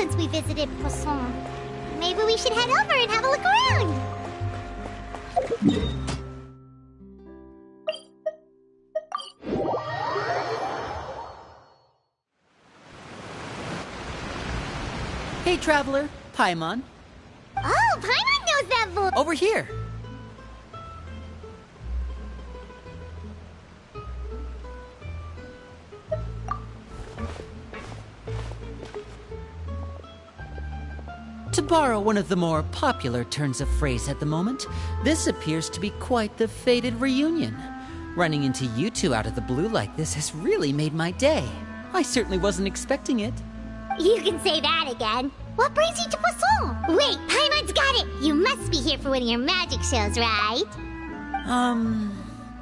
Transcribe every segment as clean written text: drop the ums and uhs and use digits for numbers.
since we visited Poisson. Maybe we should head over and have a look around. Hey, traveler. Paimon. Oh, Paimon knows that voice. Over here. To borrow one of the more popular turns of phrase at the moment, this appears to be quite the fated reunion. Running into you two out of the blue like this has really made my day. I certainly wasn't expecting it. You can say that again. What brings you to Poisson? Wait, Paimon's got it! You must be here for one of your magic shows, right?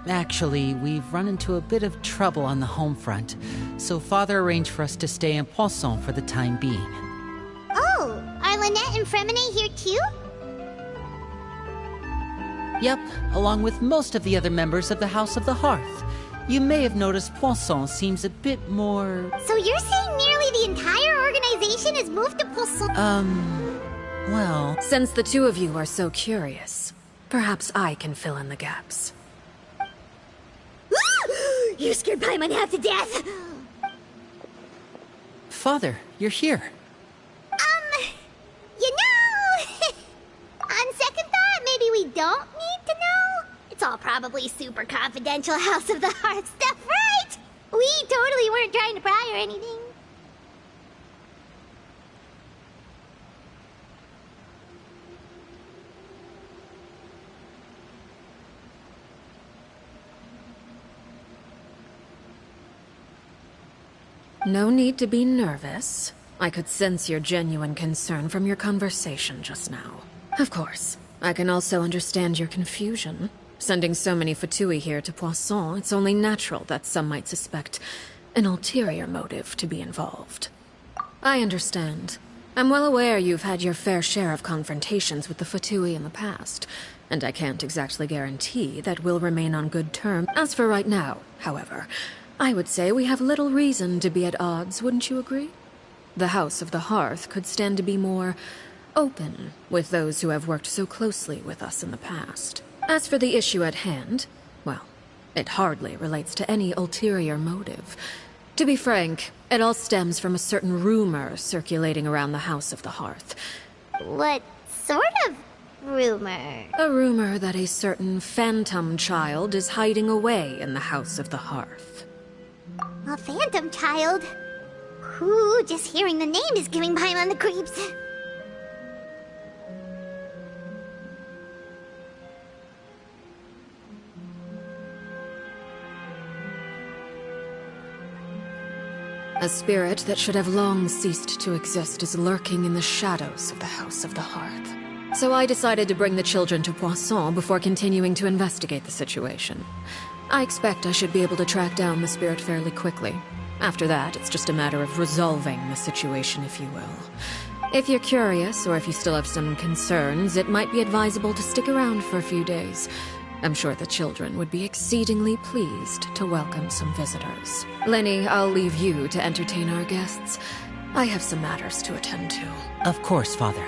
Actually, we've run into a bit of trouble on the home front, so Father arranged for us to stay in Poisson for the time being. Oh, are Lynette and Fremine here too? Yep, along with most of the other members of the House of the Hearth. You may have noticed Poisson seems a bit more... So you're saying nearly the entire organization has moved to Poisson? Well... Since the two of you are so curious, perhaps I can fill in the gaps. You scared Paimon half to death! Father, you're here. You know... On second thought, maybe we don't need to know? It's all probably super confidential House of the Hearth stuff, right? We totally weren't trying to pry or anything. No need to be nervous. I could sense your genuine concern from your conversation just now. Of course, I can also understand your confusion. Sending so many Fatui here to Poisson, it's only natural that some might suspect an ulterior motive to be involved. I understand. I'm well aware you've had your fair share of confrontations with the Fatui in the past, and I can't exactly guarantee that we'll remain on good terms. As for right now, however, I would say we have little reason to be at odds, wouldn't you agree? The House of the Hearth could stand to be more open with those who have worked so closely with us in the past. As for the issue at hand, well, it hardly relates to any ulterior motive. To be frank, it all stems from a certain rumor circulating around the House of the Hearth. What sort of rumor? A rumor that a certain phantom child is hiding away in the House of the Hearth. A phantom child? Ooh, just hearing the name is giving Paimon the creeps. A spirit that should have long ceased to exist is lurking in the shadows of the House of the Hearth. So I decided to bring the children to Poisson before continuing to investigate the situation. I expect I should be able to track down the spirit fairly quickly. After that, it's just a matter of resolving the situation, if you will. If you're curious, or if you still have some concerns, it might be advisable to stick around for a few days. I'm sure the children would be exceedingly pleased to welcome some visitors. Lenny, I'll leave you to entertain our guests. I have some matters to attend to. Of course, Father.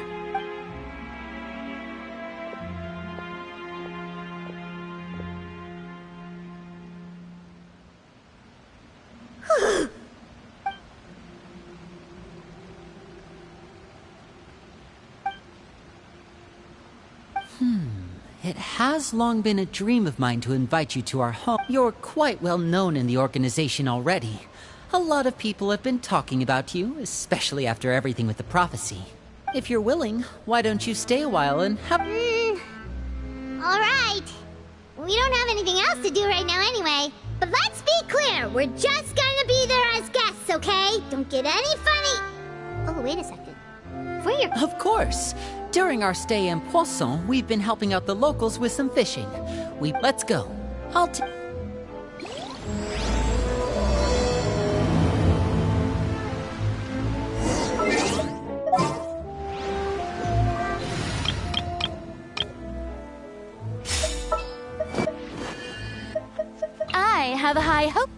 It has long been a dream of mine to invite you to our home. You're quite well known in the organization already. A lot of people have been talking about you, especially after everything with the prophecy. If you're willing, why don't you stay a while and have... Alright. We don't have anything else to do right now anyway. But let's be clear, we're just gonna be there as guests, okay? Don't get any funny... Oh, wait a second. For your... Of course. During our stay in Poisson, we've been helping out the locals with some fishing. Let's go. I have a high hope.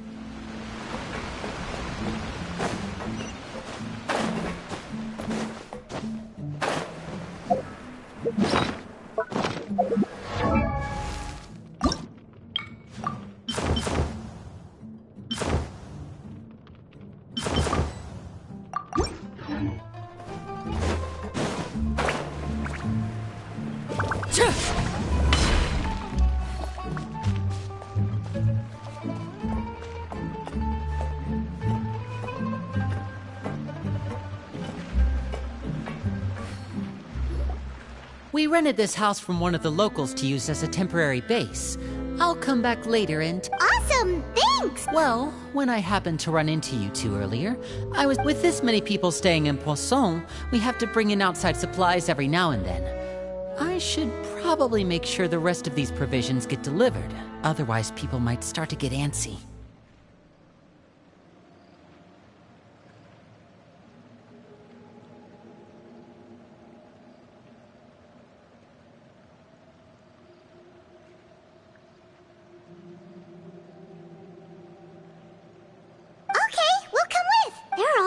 We rented this house from one of the locals to use as a temporary base. I'll come back later and... Awesome! Thanks! Well, when I happened to run into you two earlier, I was... With this many people staying in Poisson, we have to bring in outside supplies every now and then. I should probably make sure the rest of these provisions get delivered. Otherwise, people might start to get antsy.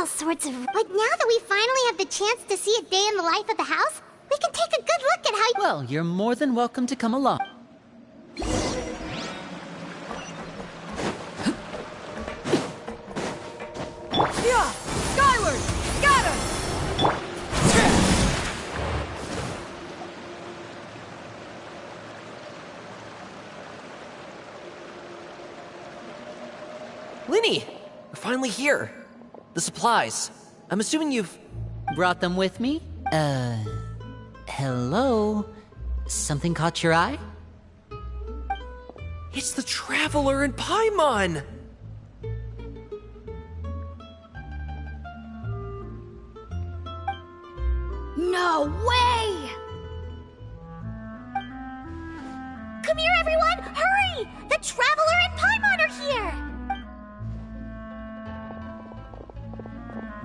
Sorts of... Like, now that we finally have the chance to see a day in the life of the house, we can take a good look at how... Well, you're more than welcome to come along. Yeah! Skyward! Scatter! Linny! We're finally here. The supplies. I'm assuming you've... Brought them with me? Hello? Something caught your eye? It's the Traveler in Paimon! No way! Come here, everyone! Hurry! The Traveler and Paimon are here!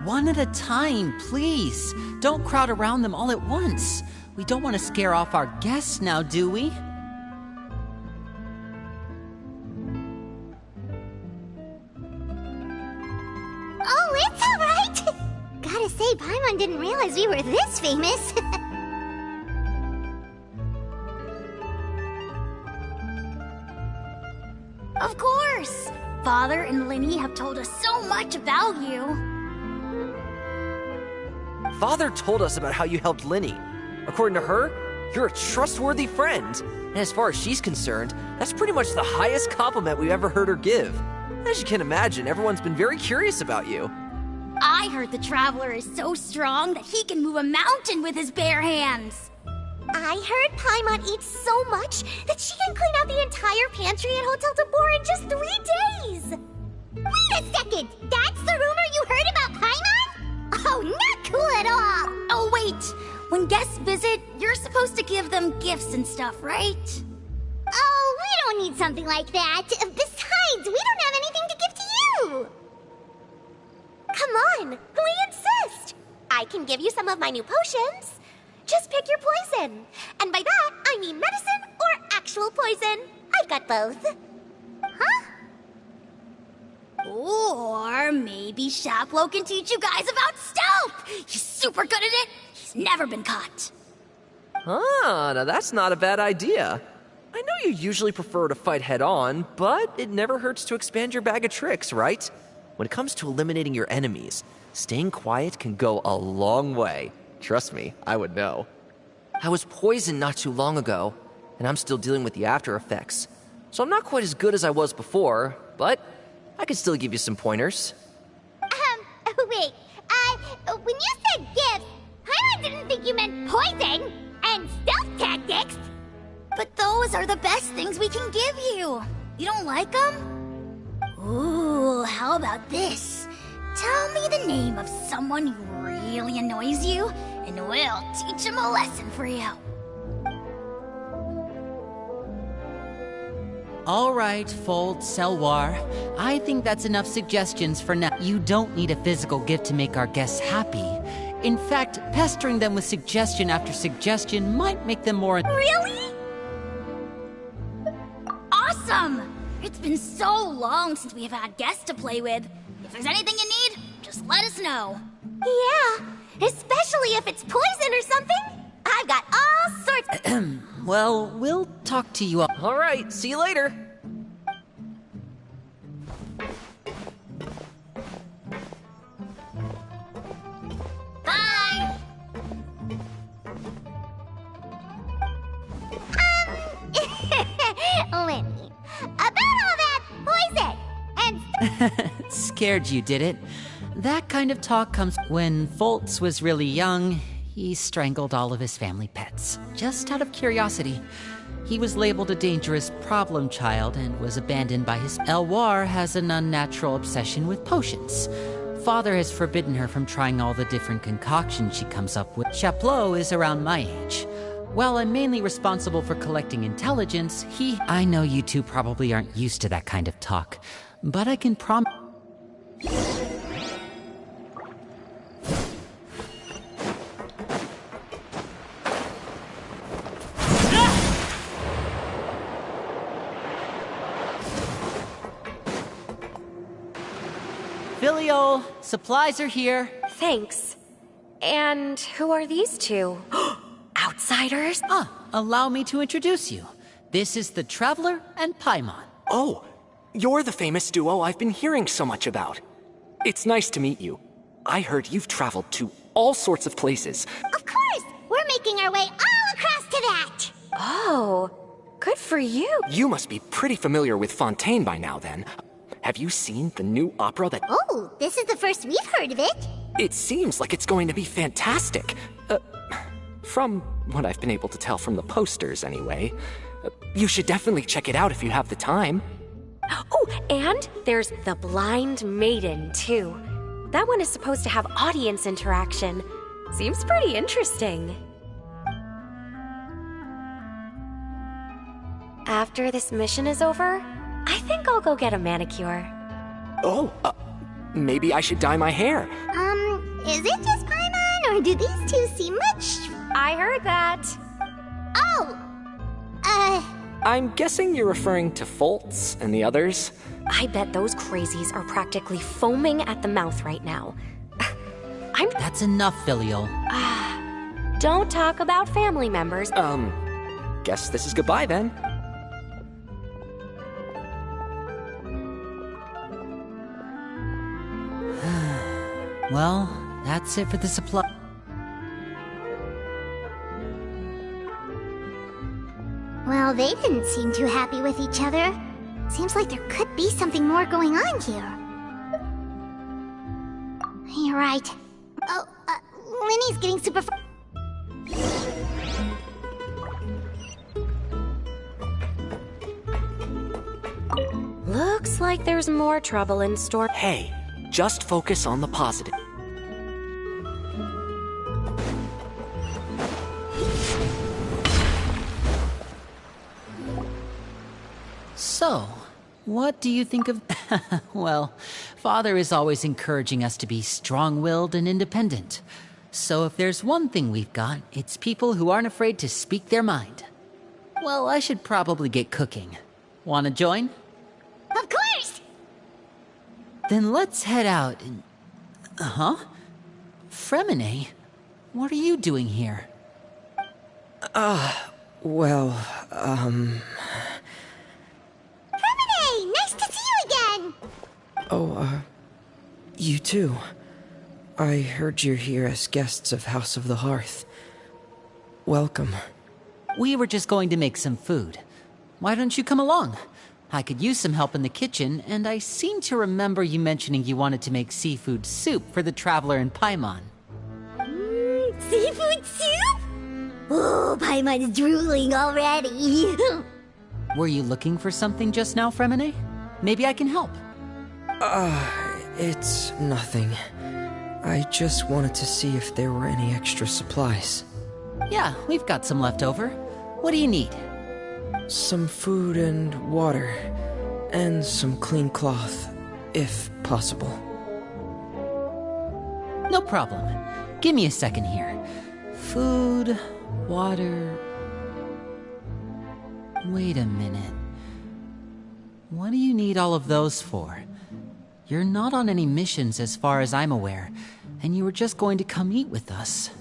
One at a time, please. Don't crowd around them all at once. We don't want to scare off our guests now, do we? Oh, it's all right! Gotta say, Paimon didn't realize we were this famous. Of course! Father and Linny have told us so much about you. Father told us about how you helped Linny. According to her, you're a trustworthy friend. And as far as she's concerned, that's pretty much the highest compliment we've ever heard her give. As you can imagine, everyone's been very curious about you. I heard the Traveler is so strong that he can move a mountain with his bare hands. I heard Paimon eats so much that she can clean out the entire pantry at Hotel Tabor in just 3 days! Wait a second! That's the rumor you heard about Paimon? Oh, not cool at all! Oh, wait! When guests visit, you're supposed to give them gifts and stuff, right? Oh, we don't need something like that. Besides, we don't have anything to give to you! Come on, we insist! I can give you some of my new potions. Just pick your poison. And by that, I mean medicine or actual poison. I've got both. Huh? Or maybe Shaplo can teach you guys about stealth! He's super good at it! He's never been caught. Ah, now that's not a bad idea. I know you usually prefer to fight head-on, but it never hurts to expand your bag of tricks, right? When it comes to eliminating your enemies, staying quiet can go a long way. Trust me, I would know. I was poisoned not too long ago, and I'm still dealing with the after effects. So I'm not quite as good as I was before, but I can still give you some pointers. Wait, when you said gifts, Paimon didn't think you meant poison and stealth tactics. But those are the best things we can give you. You don't like them? Ooh, how about this? Tell me the name of someone who really annoys you, and we'll teach him a lesson for you. All right, Fold, Selwar. I think that's enough suggestions for now. You don't need a physical gift to make our guests happy. In fact, pestering them with suggestion after suggestion might make them more... Really? Awesome! It's been so long since we have had guests to play with. If there's anything you need, just let us know. Yeah, especially if it's poison or something. I've got all sorts... Well, we'll talk to you all... All right, see you later. Bye! Linny, about all that poison and... Scared you, did it? That kind of talk comes when Foltz was really young. He strangled all of his family pets, just out of curiosity. He was labeled a dangerous problem child and was abandoned by his... Elwar has an unnatural obsession with potions. Father has forbidden her from trying all the different concoctions she comes up with. Chaplot is around my age. While I'm mainly responsible for collecting intelligence, I know you two probably aren't used to that kind of talk, but I can promise... Filial, supplies are here. Thanks. And who are these two? Outsiders? Allow me to introduce you. This is the Traveler and Paimon. Oh, you're the famous duo I've been hearing so much about. It's nice to meet you. I heard you've traveled to all sorts of places. Of course! We're making our way all across to that! Oh, good for you. You must be pretty familiar with Fontaine by now, then. Have you seen the new opera that... Oh, this is the first we've heard of it. It seems like it's going to be fantastic. From what I've been able to tell from the posters, anyway. You should definitely check it out if you have the time. Oh, and there's The Blind Maiden, too. That one is supposed to have audience interaction. Seems pretty interesting. After this mission is over, I think I'll go get a manicure. Oh, maybe I should dye my hair. Is it just Paimon, or do these two seem much... I heard that. Oh! I'm guessing you're referring to Foltz and the others. I bet those crazies are practically foaming at the mouth right now. That's enough, Filial. Don't talk about family members. Guess this is goodbye then. Well, that's it for the supply. Well, they didn't seem too happy with each other. Seems like there could be something more going on here. You're right. Oh, Linny's getting super... Looks like there's more trouble in store. Hey, just focus on the positive. So, what do you think of... Well, Father is always encouraging us to be strong-willed and independent. So if there's one thing we've got, it's people who aren't afraid to speak their mind. Well, I should probably get cooking. Want to join? Of course! Then let's head out and... Huh? Fremine? What are you doing here? Well, Fremine! Nice to see you again! Oh, you too. I heard you're here as guests of House of the Hearth. Welcome. We were just going to make some food. Why don't you come along? I could use some help in the kitchen, and I seem to remember you mentioning you wanted to make seafood soup for the Traveler and Paimon. Seafood soup? Oh, Paimon is drooling already. Were you looking for something just now, Fremine? Maybe I can help. It's nothing. I just wanted to see if there were any extra supplies. Yeah, we've got some left over. What do you need? Some food and water, and some clean cloth, if possible. No problem. Give me a second here. Food, water... Wait a minute. What do you need all of those for? You're not on any missions as far as I'm aware, and you were just going to come eat with us.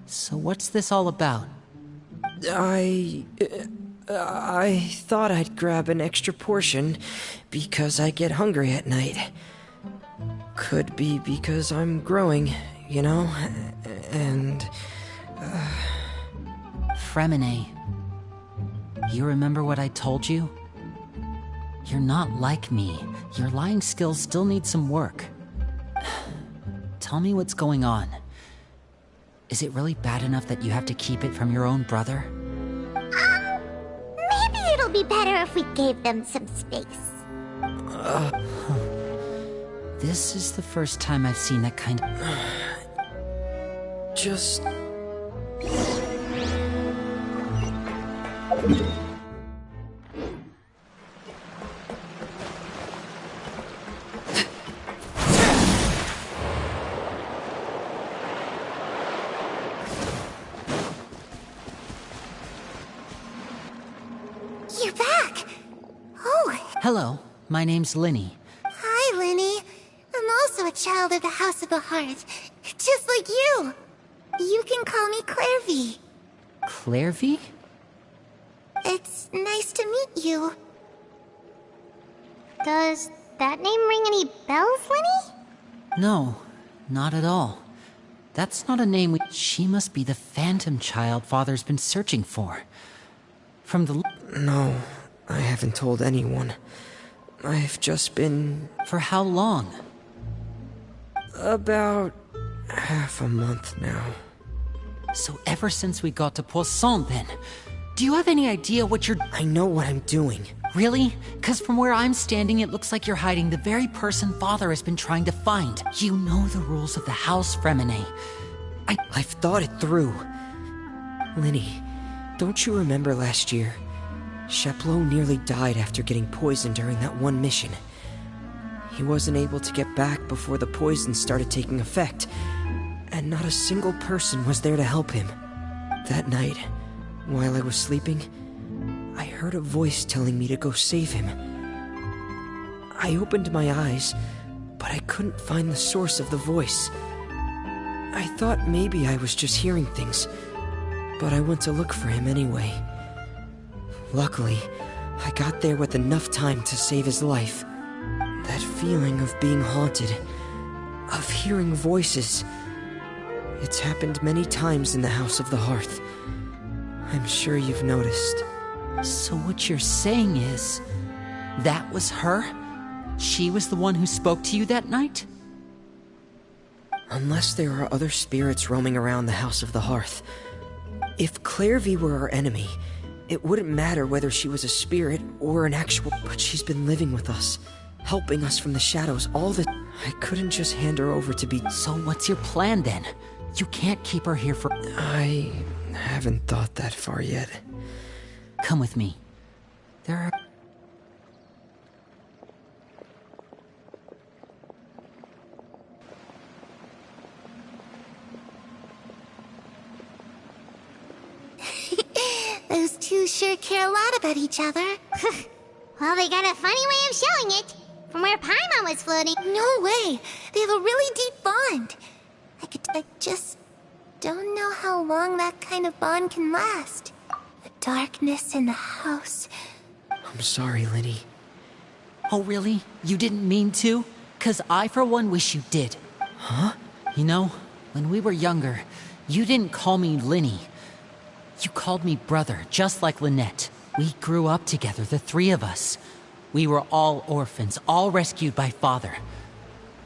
So what's this all about? I thought I'd grab an extra portion because I get hungry at night. Could be because I'm growing, you know, and... Fremine, you remember what I told you? You're not like me. Your lying skills still need some work. Tell me what's going on. Is it really bad enough that you have to keep it from your own brother? Maybe it'll be better if we gave them some space. This is the first time I've seen that kind of... Just... You're back! Oh, Hello, my name's Linny. hi, Linny. I'm also a child of the House of the Heart, just like you. You can call me Clairvy. Clairvy? It's nice to meet you. Does that name ring any bells, Linny? No, not at all. That's not a name we... She must be the phantom child Father's been searching for. From the... No, I haven't told anyone. I've just been... For how long? about half a month now. So ever since we got to Poisson, then. Do you have any idea what you're... I know what I'm doing. Really? Because from where I'm standing, it looks like you're hiding the very person Father has been trying to find. You know the rules of the House, Fremine. I've thought it through. Linny, don't you remember last year? Sheplo nearly died after getting poisoned during that one mission. He wasn't able to get back before the poison started taking effect, and not a single person was there to help him. That night, while I was sleeping, I heard a voice telling me to go save him. I opened my eyes, but I couldn't find the source of the voice. I thought maybe I was just hearing things, but I went to look for him anyway. Luckily, I got there with enough time to save his life. That feeling of being haunted, of hearing voices, it's happened many times in the House of the Hearth. I'm sure you've noticed. So what you're saying is... that was her? She was the one who spoke to you that night? Unless there are other spirits roaming around the House of the Hearth. If Clairvy were our enemy, it wouldn't matter whether she was a spirit or an actual... But she's been living with us, helping us from the shadows all the... I couldn't just hand her over to be... So what's your plan then? You can't keep her here for... I haven't thought that far yet. Come with me. There are... Those two sure care a lot about each other. Well, they got a funny way of showing it. From where Paimon was floating. No way! They have a really deep bond. I just don't know how long that kind of bond can last. The darkness in the house. I'm sorry, Linny. Oh, really? You didn't mean to? 'Cause I, for one, wish you did. Huh? You know, when we were younger, you didn't call me Linny. You called me brother, just like Lynette. We grew up together, the three of us. We were all orphans, all rescued by Father.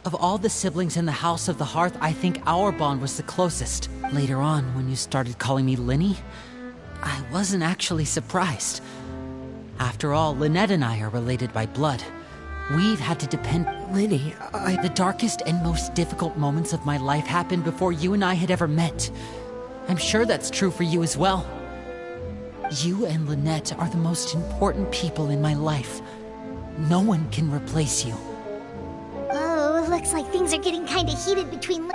Of all the siblings in the House of the Hearth, I think our bond was the closest. Later on, when you started calling me Linny, I wasn't actually surprised. After all, Lynette and I are related by blood. We've had to depend... Linny, The darkest and most difficult moments of my life happened before you and I had ever met. I'm sure that's true for you as well. You and Lynette are the most important people in my life. No one can replace you. Oh, looks like things are getting kinda heated between...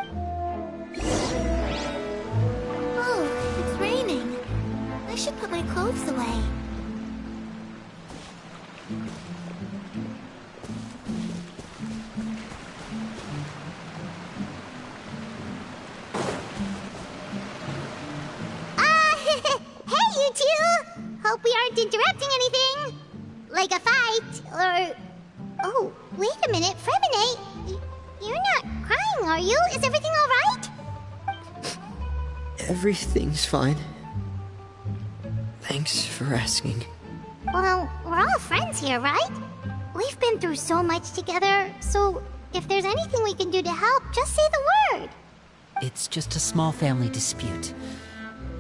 Oh, it's raining. I should put my clothes away. Hey, you two! Hope we aren't interrupting anything. Like a fight, or... Oh, wait a minute, Fremine. You're not crying, are you? Is everything alright? everything's fine. Thanks for asking. Well, we're all friends here, right? We've been through so much together, so if there's anything we can do to help, just say the word. It's just a small family dispute.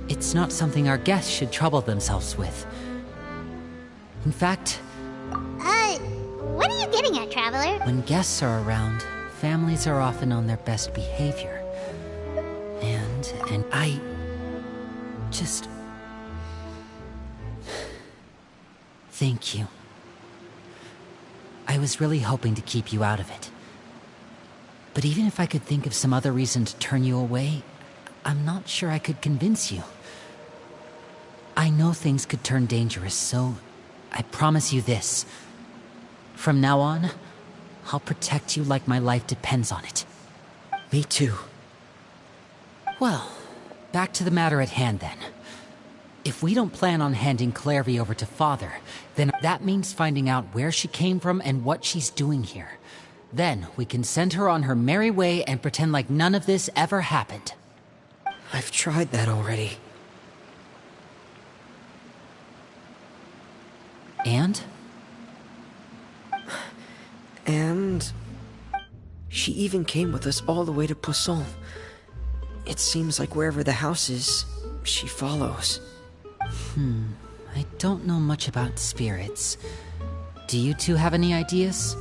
It's not something our guests should trouble themselves with. In fact, what are you getting at, Traveler? when guests are around, families are often on their best behavior. And I just... Thank you. I was really hoping to keep you out of it. But even if I could think of some other reason to turn you away, I'm not sure I could convince you. I know things could turn dangerous, so I promise you this. From now on, I'll protect you like my life depends on it. Me too. Well, back to the matter at hand then. If we don't plan on handing Clairvy over to Father, then that means finding out where she came from and what she's doing here. Then we can send her on her merry way and pretend like none of this ever happened. I've tried that already. And? And... she even came with us all the way to Poisson. It seems like wherever the house is, she follows. I don't know much about spirits. Do you two have any ideas?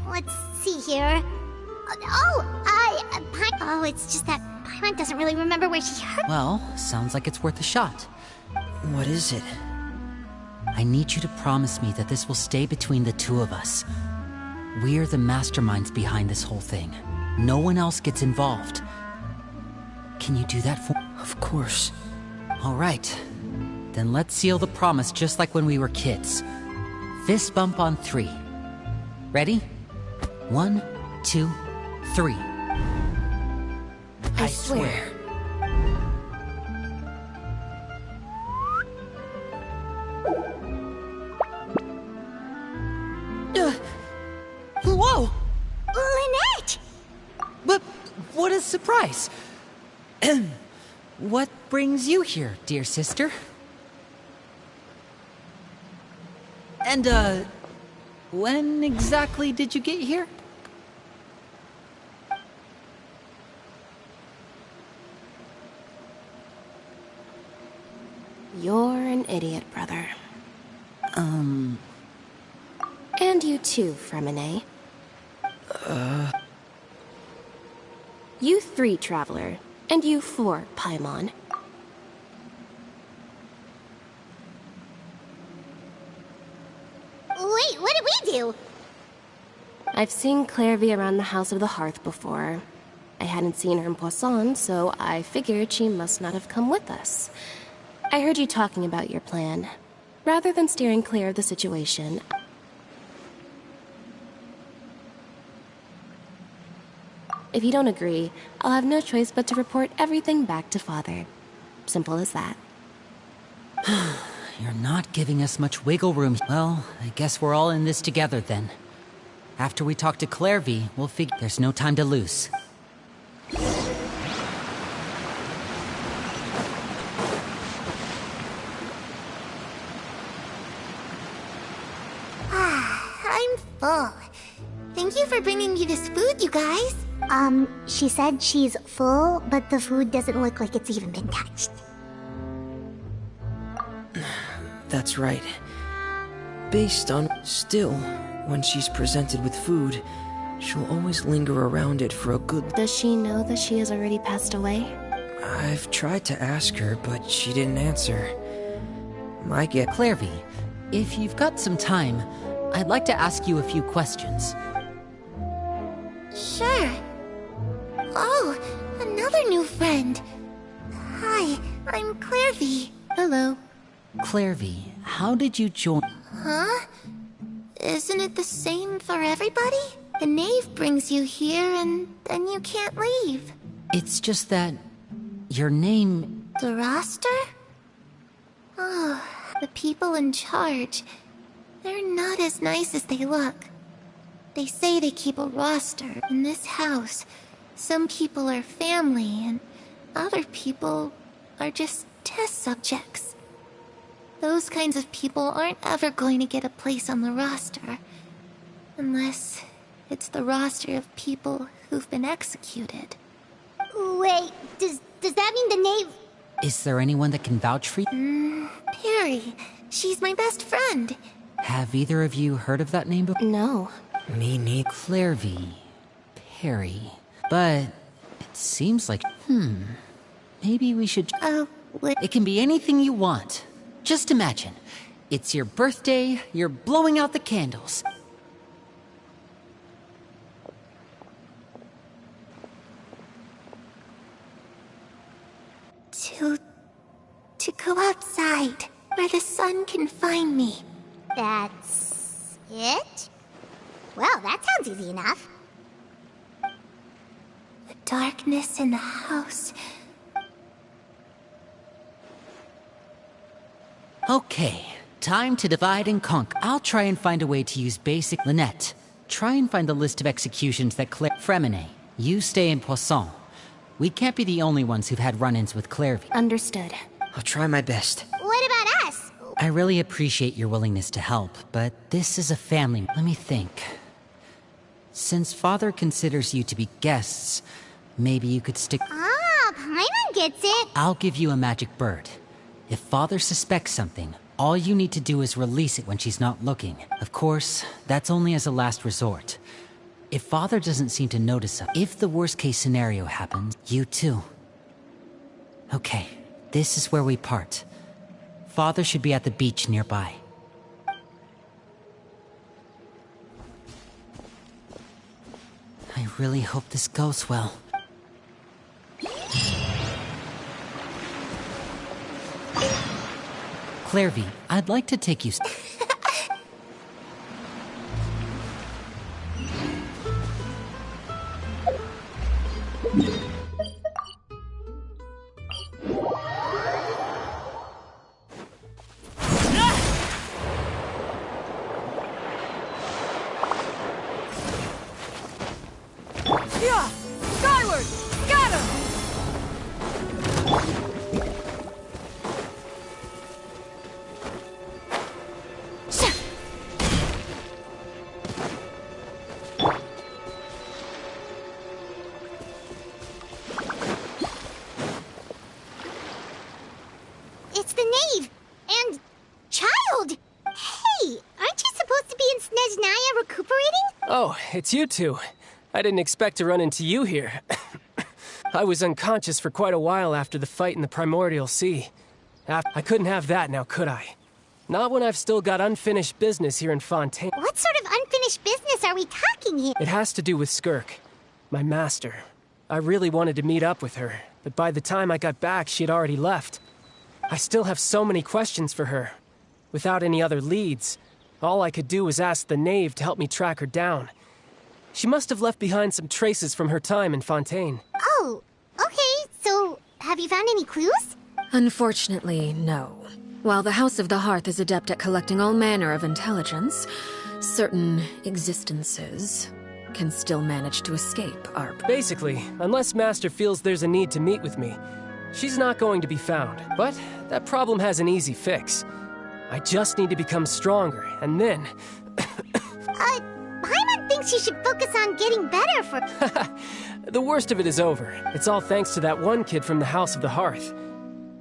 Let's see here. It's just that Paimon doesn't really remember where she heard. Well, sounds like it's worth a shot. What is it? I need you to promise me that this will stay between the two of us. We're the masterminds behind this whole thing. No one else gets involved. Can you do that for me? Of course. All right. Then let's seal the promise just like when we were kids. Fist bump on 3. Ready? 1, 2, 3. I swear. Whoa! Lynette! But what a surprise! What brings you here, dear sister? And, when exactly did you get here? You're an idiot, brother. And you too, Fremine. You 3, Traveler. And you 4, Paimon. Wait, what did we do? I've seen Clairvy around the House of the Hearth before. I hadn't seen her in Poisson, so I figured she must not have come with us. I heard you talking about your plan. Rather than steering clear of the situation, if you don't agree, I'll have no choice but to report everything back to Father. Simple as that. You're not giving us much wiggle room. Well, I guess we're all in this together then. After we talk to Clairvy, we'll figure there's no time to lose. I'm full. Thank you for bringing me this food, you guys. She said she's full, but the food doesn't look like it's even been touched. That's right. Based on... Still, when she's presented with food, she'll always linger around it for a good... Does she know that she has already passed away? I've tried to ask her, but she didn't answer. My guess... Clairvy, if you've got some time, I'd like to ask you a few questions. Sure. Oh, another new friend. Hi, I'm Clairvy. Hello. Clairvy, how did you join? Huh? Isn't it the same for everybody? The knave brings you here and then you can't leave. It's just that... your name... The roster? Oh, the people in charge. They're not as nice as they look. They say they keep a roster in this house. Some people are family and other people are just test subjects. Those kinds of people aren't ever going to get a place on the roster. Unless it's the roster of people who've been executed. Wait, does that mean the knave... Is there anyone that can vouch for you? Perry. She's my best friend. Have either of you heard of that name before? No. Me neither. Clairvy. Perry. But it seems like... Maybe we should... What? It can be anything you want. Just imagine. It's your birthday, you're blowing out the candles. To go outside, where the sun can find me. That's... it? Well, that sounds easy enough. The darkness in the house. Okay, time to divide and conquer. I'll try and find a way to use basic... Lynette, try and find the list of executions that Fremine, you stay in Poisson. We can't be the only ones who've had run-ins with Clairvy. Understood. I'll try my best. What about us? I really appreciate your willingness to help, but this is a family... Let me think. Since Father considers you to be guests, maybe you could stick... Ah, Paimon gets it. I'll give you a magic bird. If Father suspects something, all you need to do is release it when she's not looking. Of course, that's only as a last resort. If Father doesn't seem to notice us, if the worst-case scenario happens, you too. Okay, this is where we part. Father should be at the beach nearby. I really hope this goes well. Clairvy, I'd like to take you... Yeah! Skyward! Got him! It's the knave! And... child! Hey, aren't you supposed to be in Snezhnaya recuperating? Oh, it's you two. I didn't expect to run into you here. I was unconscious for quite a while after the fight in the Primordial Sea. I couldn't have that now, could I? Not when I've still got unfinished business here in Fontaine. What sort of unfinished business are we talking here? It has to do with Skirk, my master. I really wanted to meet up with her, but by the time I got back, she had already left. I still have so many questions for her. Without any other leads, all I could do was ask the knave to help me track her down. She must have left behind some traces from her time in Fontaine. Oh, okay, so have you found any clues? Unfortunately, no. While the House of the Hearth is adept at collecting all manner of intelligence, certain existences can still manage to escape our... Basically, unless Master feels there's a need to meet with me, she's not going to be found. But that problem has an easy fix. I just need to become stronger, and then... Paimon thinks you should focus on getting better for... The worst of it is over. It's all thanks to that one kid from the House of the Hearth.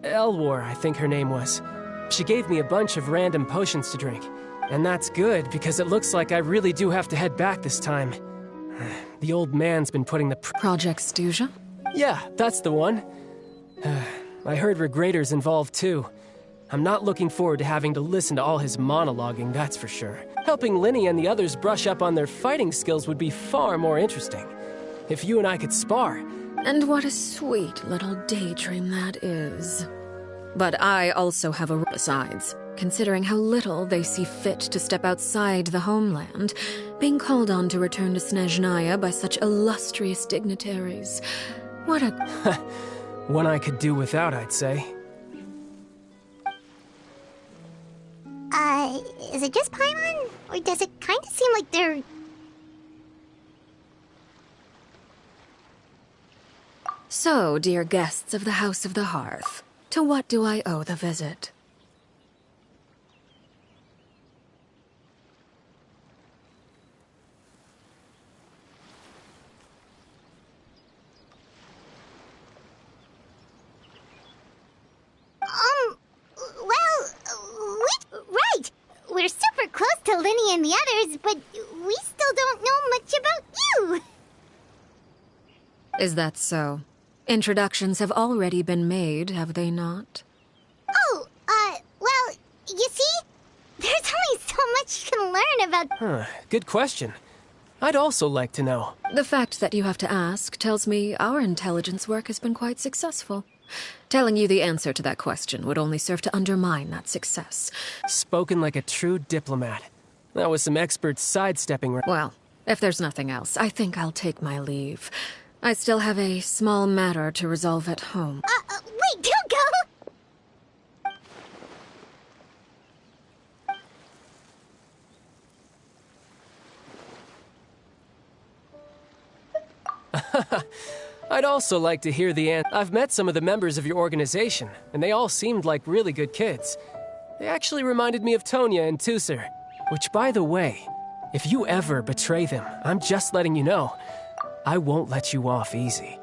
Elwar, I think her name was. She gave me a bunch of random potions to drink. And that's good, because it looks like I really do have to head back this time. The old man's been putting the... Project Stuja? Yeah, that's the one. I heard Regrator's involved too. I'm not looking forward to having to listen to all his monologuing, that's for sure. Helping Linny and the others brush up on their fighting skills would be far more interesting. If you and I could spar. And what a sweet little daydream that is. But I also have a... Besides, considering how little they see fit to step outside the homeland, being called on to return to Snezhnaya by such illustrious dignitaries. What a... One I could do without, I'd say. Is it just Paimon? Or does it kind of seem like they're... So, dear guests of the House of the Hearth, to what do I owe the visit? Linny and the others, but we still don't know much about you. Is that so? Introductions have already been made, have they not? Oh, well, you see? There's only so much you can learn about... Good question. I'd also like to know. The fact that you have to ask tells me our intelligence work has been quite successful. Telling you the answer to that question would only serve to undermine that success. Spoken like a true diplomat. That was some expert sidestepping. Well, if there's nothing else, I think I'll take my leave. I still have a small matter to resolve at home. Wait, don't go! I'd also like to hear the answer. I've met some of the members of your organization, and they all seemed like really good kids. They actually reminded me of Tonya and Tusser. Which, by the way, if you ever betray them, I'm just letting you know, I won't let you off easy.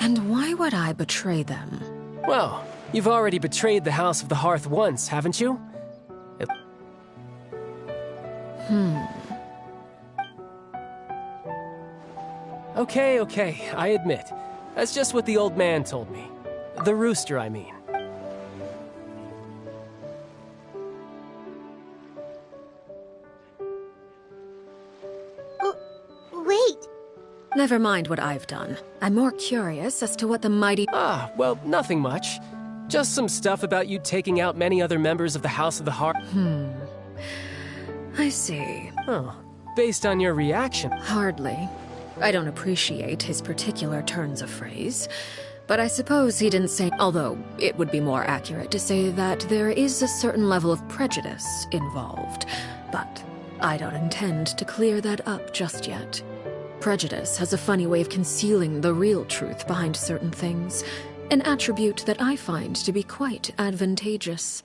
And why would I betray them? Well, you've already betrayed the House of the Hearth once, haven't you? Okay, I admit. That's just what the old man told me. The rooster, I mean. Wait. Never mind what I've done. I'm more curious as to what the mighty... Well, nothing much. Just some stuff about you taking out many other members of the House of the Hearth. I see. Oh, based on your reaction. Hardly. I don't appreciate his particular turns of phrase, but I suppose he didn't say... Although, it would be more accurate to say that there is a certain level of prejudice involved, but I don't intend to clear that up just yet. Prejudice has a funny way of concealing the real truth behind certain things, an attribute that I find to be quite advantageous.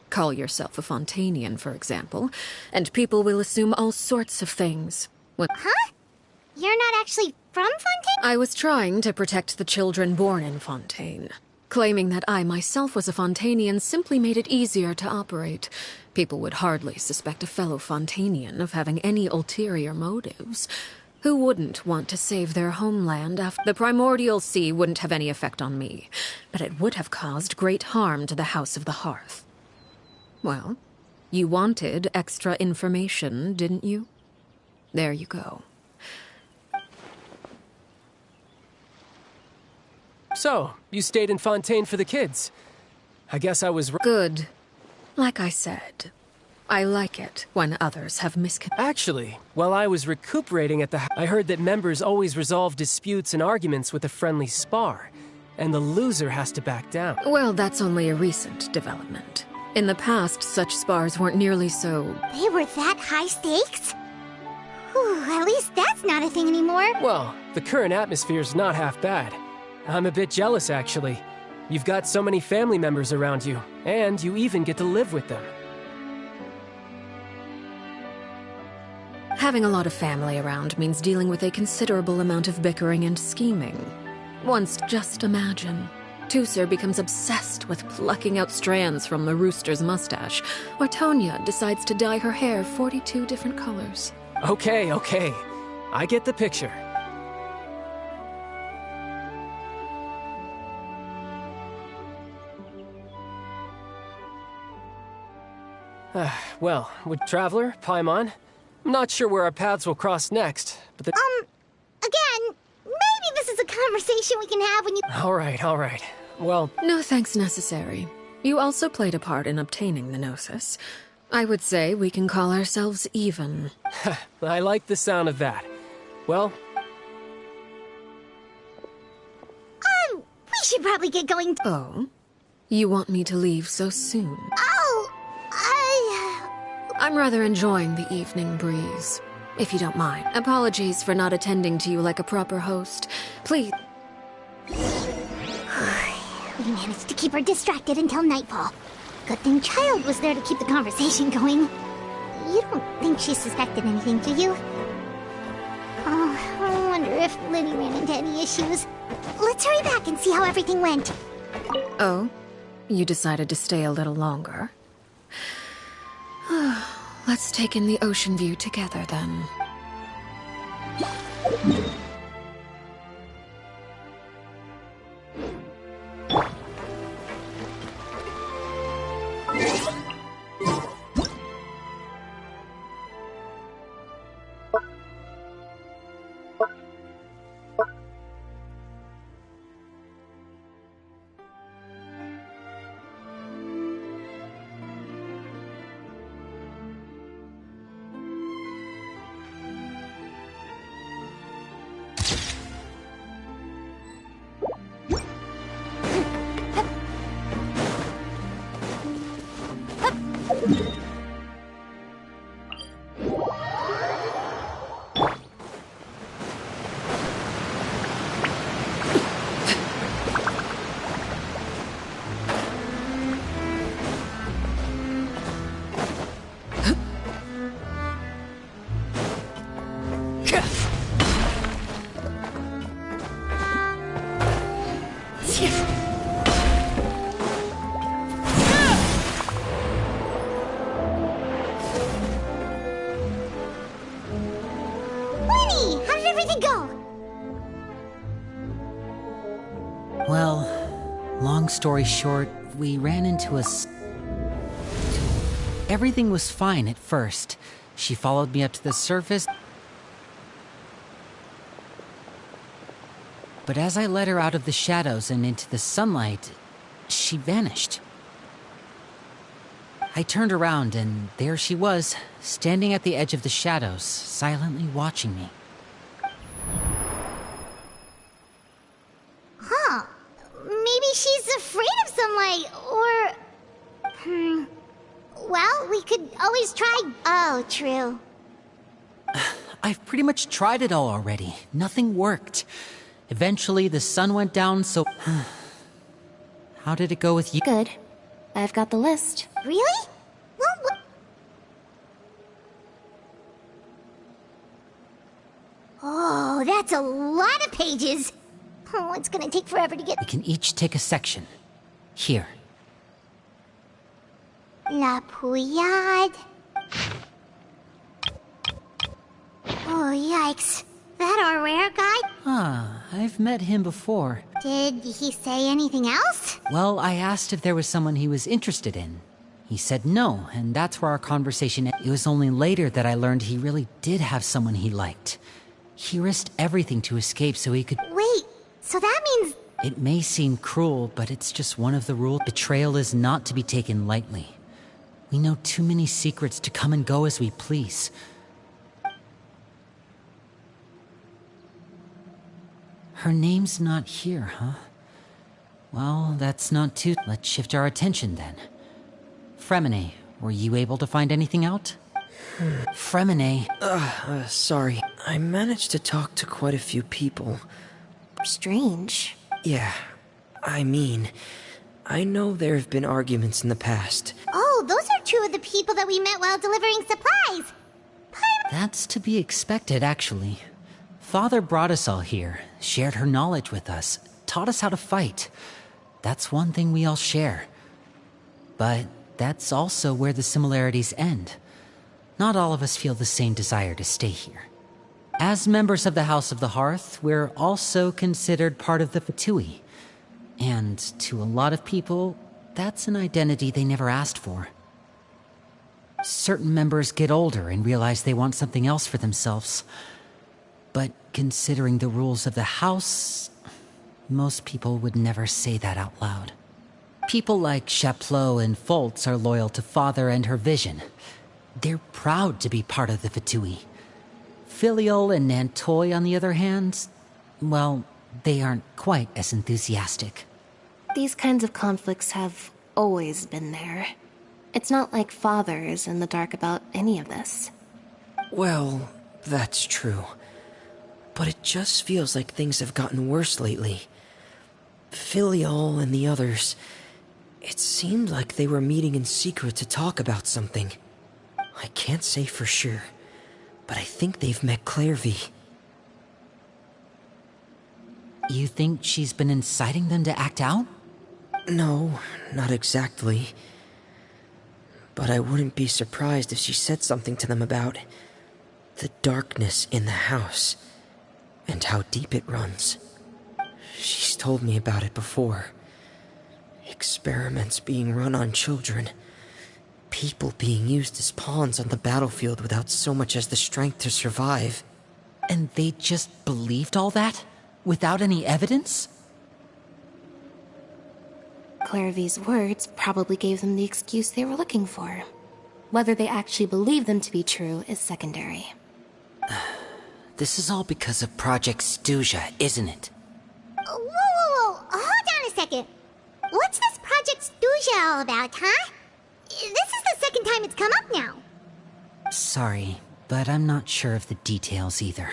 Call yourself a Fontanian, for example, and people will assume all sorts of things. Huh? You're not actually from Fontaine? I was trying to protect the children born in Fontaine. Claiming that I myself was a Fontanian simply made it easier to operate. People would hardly suspect a fellow Fontanian of having any ulterior motives. Who wouldn't want to save their homeland after... The primordial sea wouldn't have any effect on me, but it would have caused great harm to the House of the Hearth. Well, you wanted extra information, didn't you? There you go. So, you stayed in Fontaine for the kids. I guess I was... Good. Like I said, I like it when others have Actually, while I was recuperating at the... I heard that members always resolve disputes and arguments with a friendly spar, and the loser has to back down. Well, that's only a recent development. In the past, such spars weren't nearly so... They were that high stakes? Whew, at least that's not a thing anymore. Well, the current atmosphere's not half bad. I'm a bit jealous, actually. You've got so many family members around you, and you even get to live with them. Having a lot of family around means dealing with a considerable amount of bickering and scheming. Once, just imagine... Tusser becomes obsessed with plucking out strands from the rooster's mustache, or Tonya decides to dye her hair 42 different colors. Okay. I get the picture. Well, would Traveler, Paimon? I'm not sure where our paths will cross next, but Again, maybe this is a conversation we can have when you... All right. Well... No thanks necessary. You also played a part in obtaining the Gnosis. I would say we can call ourselves even. I like the sound of that. Well, We should probably get going. Oh? You want me to leave so soon? I'm rather enjoying the evening breeze, if you don't mind. Apologies for not attending to you like a proper host. Please. We managed to keep her distracted until nightfall. Good thing Child was there to keep the conversation going. You don't think she suspected anything, do you? Oh, I wonder if Liddy ran into any issues. Let's hurry back and see how everything went. Oh? You decided to stay a little longer? Let's take in the ocean view together, then. Well, long story short, we ran into Everything was fine at first. She followed me up to the surface. But as I led her out of the shadows and into the sunlight, she vanished. I turned around and there she was, standing at the edge of the shadows, silently watching me. Huh. Maybe she's afraid of sunlight, or... Well, we could always try... Oh, true. I've pretty much tried it all already. Nothing worked. Eventually, the sun went down, so... How did it go with you? Good. I've got the list. Really? Well, what... Oh, that's a lot of pages. Oh, it's gonna take forever to get... We can each take a section. Here. La Pouillade. Oh, yikes. That our rare guy? I've met him before. Did he say anything else? Well, I asked if there was someone he was interested in. He said no, and that's where our conversation ended. It was only later that I learned he really did have someone he liked. He risked everything to escape so he could... Wait, so that means... It may seem cruel, but it's just one of the rules. Betrayal is not to be taken lightly. We know too many secrets to come and go as we please. Her name's not here, huh? Well, that's not too... Let's shift our attention then. Fremine, were you able to find anything out? Fremine... Sorry. I managed to talk to quite a few people. Strange. Yeah. I mean, I know there have been arguments in the past. Oh, those are two of the people that we met while delivering supplies. That's to be expected, actually. Father brought us all here, shared her knowledge with us, taught us how to fight. That's one thing we all share. But that's also where the similarities end. Not all of us feel the same desire to stay here. As members of the House of the Hearth, we're also considered part of the Fatui. And to a lot of people, that's an identity they never asked for. Certain members get older and realize they want something else for themselves. But considering the rules of the house, most people would never say that out loud. People like Chaplot and Foltz are loyal to Father and her vision. They're proud to be part of the Fatui. Filial and Nantoy, on the other hand, well, they aren't quite as enthusiastic. These kinds of conflicts have always been there. It's not like Father is in the dark about any of this. Well, that's true. But it just feels like things have gotten worse lately. Filial and the others, it seemed like they were meeting in secret to talk about something. I can't say for sure, but I think they've met Clairvy. You think she's been inciting them to act out? No, not exactly. But I wouldn't be surprised if she said something to them about the darkness in the house and how deep it runs. She's told me about it before. Experiments being run on children. People being used as pawns on the battlefield without so much as the strength to survive. And they just believed all that? Without any evidence? Clairvy's words probably gave them the excuse they were looking for. Whether they actually believe them to be true is secondary. This is all because of Project Stuja, isn't it? Whoa. Hold on a second. What's this Project Stuja all about, huh? This is the second time it's come up now. Sorry, but I'm not sure of the details either.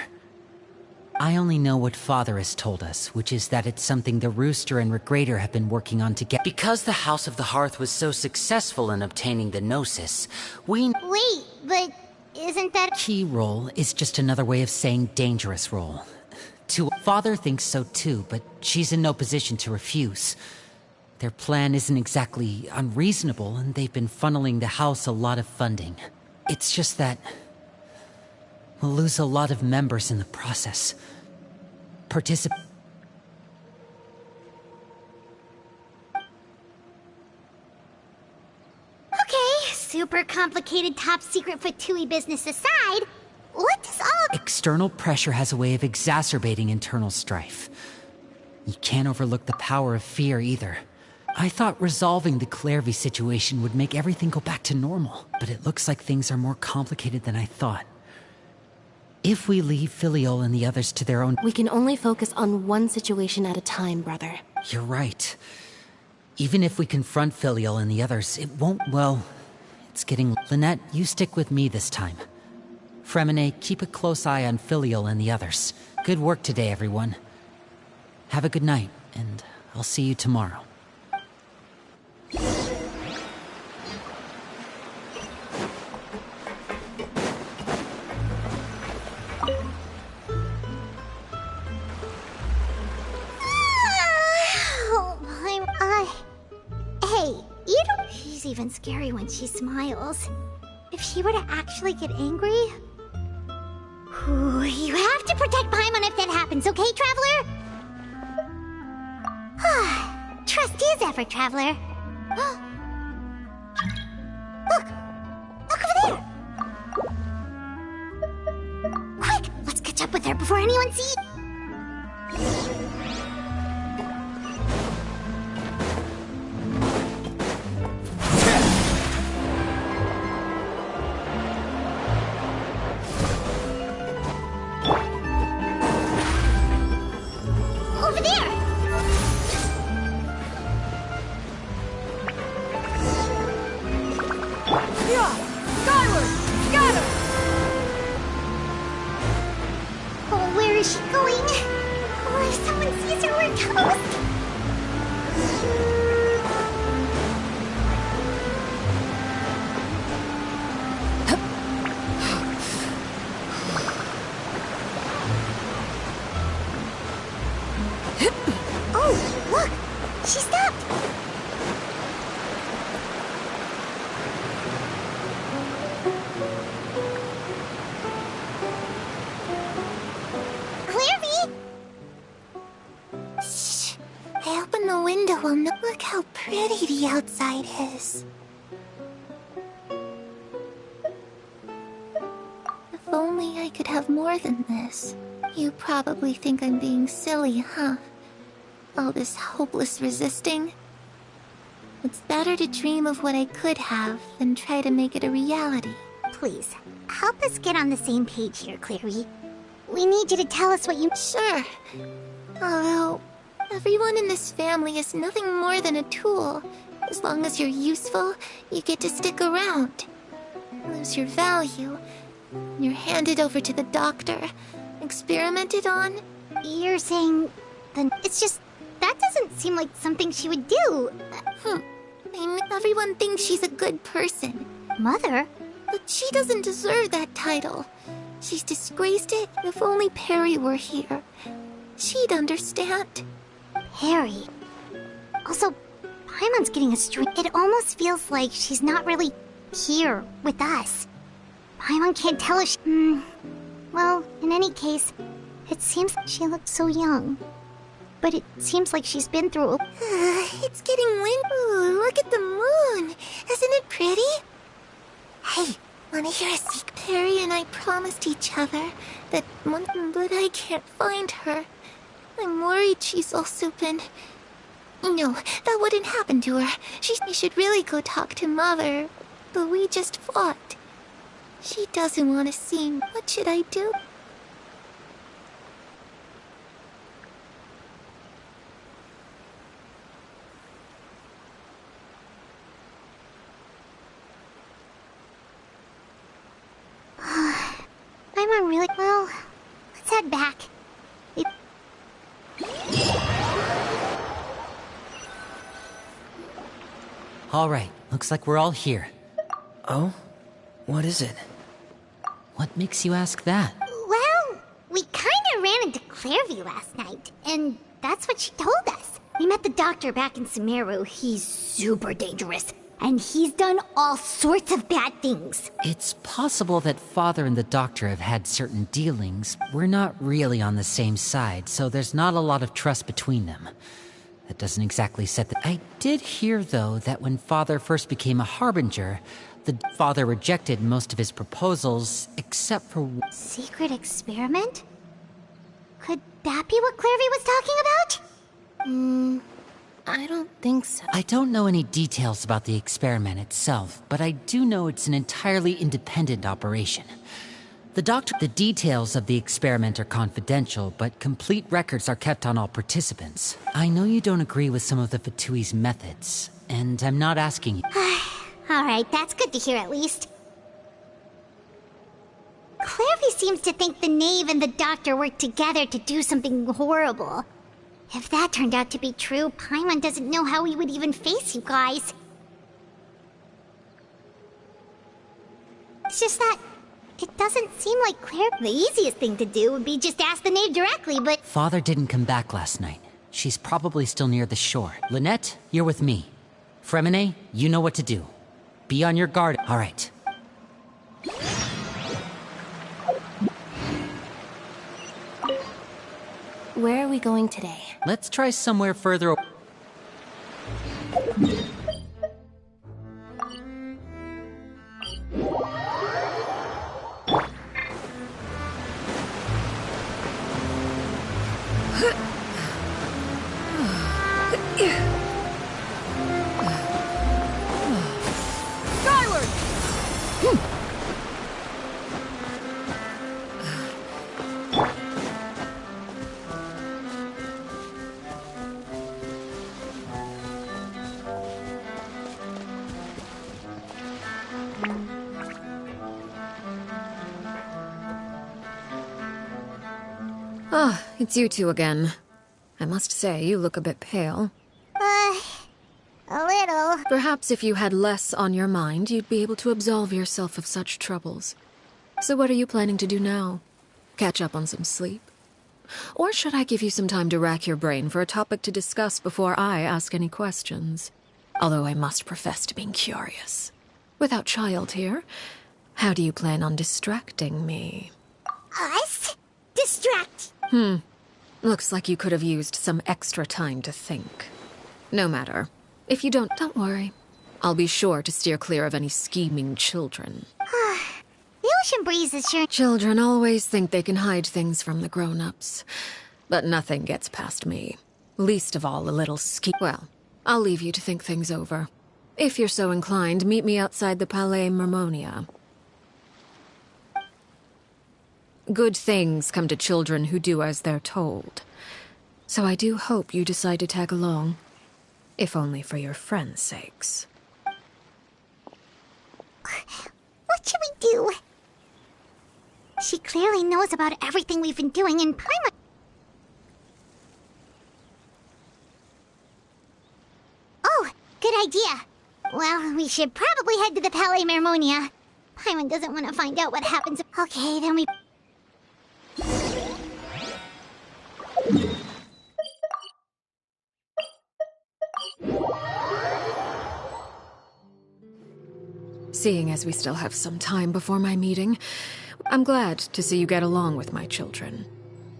I only know what Father has told us, which is that it's something the Rooster and Regrator have been working on together. Because the House of the Hearth was so successful in obtaining the Gnosis, we... Wait, but isn't that... Key roll is just another way of saying dangerous roll. Father thinks so too, but she's in no position to refuse. Their plan isn't exactly unreasonable, and they've been funneling the house a lot of funding. It's just that we'll lose a lot of members in the process. Okay, super complicated top secret Fatui business aside, what does all... External pressure has a way of exacerbating internal strife. You can't overlook the power of fear either. I thought resolving the Clairvy situation would make everything go back to normal, but it looks like things are more complicated than I thought. If we leave Filial and the others to their own... We can only focus on one situation at a time, brother. You're right. Even if we confront Filial and the others, it won't, well... It's getting... Lynette, you stick with me this time. Fremine, keep a close eye on Filial and the others. Good work today, everyone. Have a good night, and I'll see you tomorrow. Hey, you don't... She's even scary when she smiles. If she were to actually get angry... Ooh, you have to protect Paimon if that happens, okay, Traveler? Trust is effort, Traveler. Look! Look over there! Quick! Let's catch up with her before anyone sees... Over there! Yeah! Skyward! Got her! Oh, where is she going? Oh, if someone sees her, we're toast! Oh, look! She stopped! Clairvy! Shh. I opened the window. Well, no, look how pretty the outside is. If only I could have more than this. You probably think I'm being silly, huh? All this hopeless resisting. It's better to dream of what I could have than try to make it a reality. Please, help us get on the same page here, Clary. We need you to tell us what you... Sure. Although, everyone in this family is nothing more than a tool. As long as you're useful, you get to stick around. Lose your value. You're handed over to the doctor, experimented on. You're saying... then it's just... that doesn't seem like something she would do. I mean, everyone thinks she's a good person. Mother? But she doesn't deserve that title. She's disgraced it. If only Perry were here, she'd understand. Perry. Also, Paimon's getting a string. It almost feels like she's not really here with us. Paimon can't tell us. Well, in any case, it seems like she looks so young. But it seems like she's been through. It's getting wind. Ooh, look at the moon. Isn't it pretty? Hey, wanna hear a secret? Perry and I promised each other that but I can't find her. I'm worried she's also been... No, that wouldn't happen to her. She should really go talk to Mother. But we just fought. She doesn't want to see me. What should I do? Paimon really... Well, let's head back. All right, looks like we're all here. Oh? What is it? What makes you ask that? Well, we kinda ran into Clairview last night, and that's what she told us. We met the doctor back in Sumeru. He's super dangerous, and he's done all sorts of bad things. It's possible that Father and the Doctor have had certain dealings. We're not really on the same side, so there's not a lot of trust between them. That doesn't exactly set the... I did hear, though, that when Father first became a Harbinger, the Father rejected most of his proposals, except for... Secret experiment? Could that be what Clairview was talking about? I don't think so. I don't know any details about the experiment itself, but I do know it's an entirely independent operation. The details of the experiment are confidential, but complete records are kept on all participants. I know you don't agree with some of the Fatui's methods, and I'm not asking you. Alright, that's good to hear at least. Clairview seems to think the Knave and the Doctor worked together to do something horrible. If that turned out to be true, Paimon doesn't know how we would even face you guys. It's just that it doesn't seem like the easiest thing to do would be just ask the Knave directly, but... Father didn't come back last night. She's probably still near the shore. Lynette, you're with me. Fremine, you know what to do. Be on your guard. All right. Where are we going today? Let's try somewhere further... Skyward! Ah, it's you two again. I must say, you look a bit pale. A little. Perhaps if you had less on your mind, you'd be able to absolve yourself of such troubles. So what are you planning to do now? Catch up on some sleep? Or should I give you some time to rack your brain for a topic to discuss before I ask any questions? Although I must profess to being curious. Without Child here, how do you plan on distracting me? Us? Distract? Looks like you could have used some extra time to think. No matter. If you don't worry. I'll be sure to steer clear of any scheming children. The ocean breeze is sure... Children always think they can hide things from the grown-ups. But nothing gets past me. Least of all a little Well, I'll leave you to think things over. If you're so inclined, meet me outside the Palais Mermonia. Good things come to children who do as they're told. So I do hope you decide to tag along, if only for your friends' sakes. What should we do? She clearly knows about everything we've been doing in Paimon. Oh, good idea. Well, we should probably head to the Palais Mermonia. Paimon doesn't want to find out what happens. Okay, then we... Seeing as we still have some time before my meeting, I'm glad to see you get along with my children.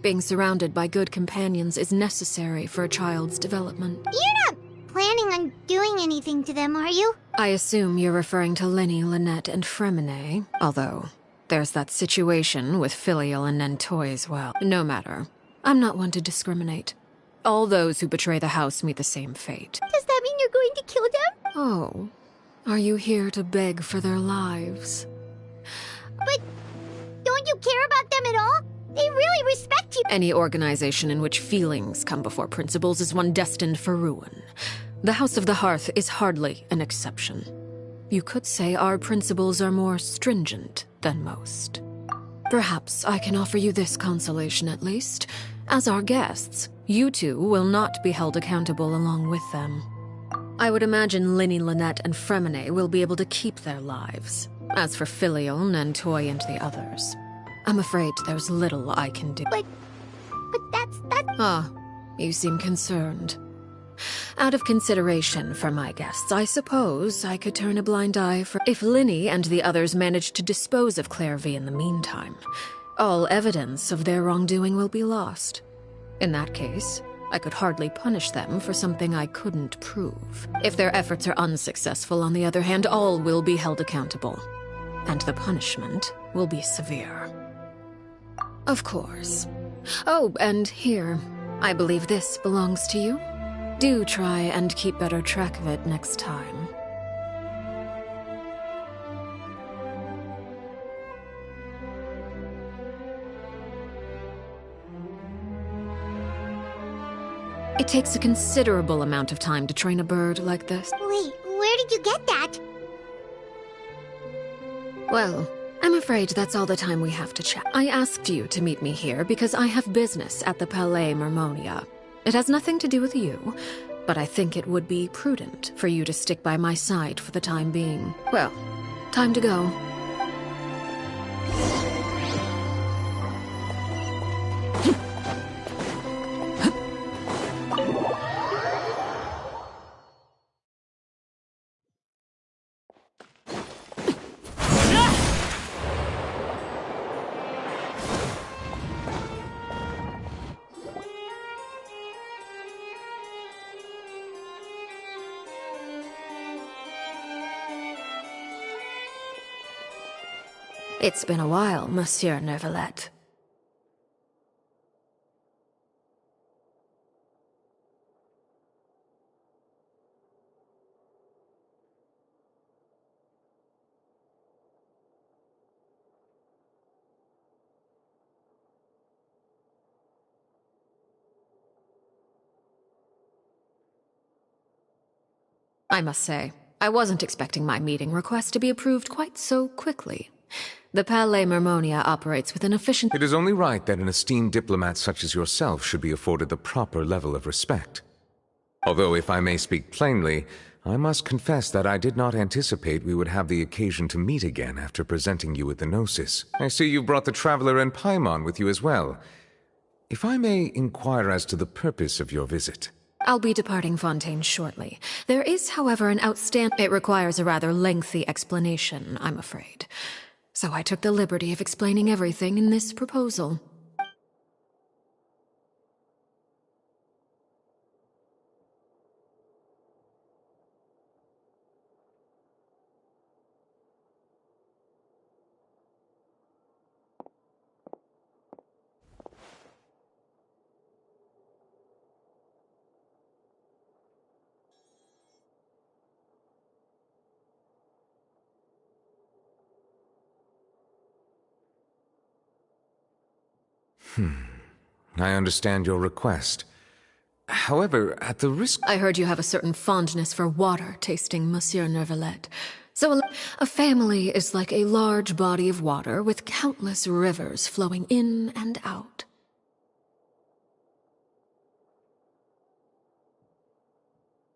Being surrounded by good companions is necessary for a child's development. You're not planning on doing anything to them, are you? I assume you're referring to Lenny, Lynette, and Fremine, although there's that situation with Filial and Nentoy as well. No matter. I'm not one to discriminate. All those who betray the house meet the same fate. Does that mean you're going to kill them? Oh, are you here to beg for their lives? But don't you care about them at all? They really respect you. Any organization in which feelings come before principles is one destined for ruin. The House of the Hearth is hardly an exception. You could say our principles are more stringent than most. Perhaps I can offer you this consolation at least. As our guests, you two will not be held accountable along with them. I would imagine Linny, Lynette, and Fremine will be able to keep their lives. As for Filial, Nentoy, and the others, I'm afraid there's little I can do. But that's... Ah, you seem concerned. Out of consideration for my guests, I suppose I could turn a blind eye for... If Linny and the others manage to dispose of Clairvy in the meantime, all evidence of their wrongdoing will be lost. In that case, I could hardly punish them for something I couldn't prove. If their efforts are unsuccessful, on the other hand, all will be held accountable. And the punishment will be severe. Of course. Oh, and here, I believe this belongs to you. Do try and keep better track of it next time. It takes a considerable amount of time to train a bird like this. Wait, where did you get that? Well, I'm afraid that's all the time we have to chat. I asked you to meet me here because I have business at the Palais Mermonia. It has nothing to do with you, but I think it would be prudent for you to stick by my side for the time being. Well, time to go. It's been a while, Monsieur Neuvillette. I must say, I wasn't expecting my meeting request to be approved quite so quickly. The Palais Mermonia operates with an efficient... It is only right that an esteemed diplomat such as yourself should be afforded the proper level of respect. Although, if I may speak plainly, I must confess that I did not anticipate we would have the occasion to meet again after presenting you with the Gnosis. I see you brought the Traveler and Paimon with you as well. If I may inquire as to the purpose of your visit. I'll be departing Fontaine shortly. There is, however, an outstanding... It requires a rather lengthy explanation, I'm afraid. So I took the liberty of explaining everything in this proposal. I understand your request. However, at the risk... I heard you have a certain fondness for water tasting, Monsieur Neuvillette. So a family is like a large body of water with countless rivers flowing in and out.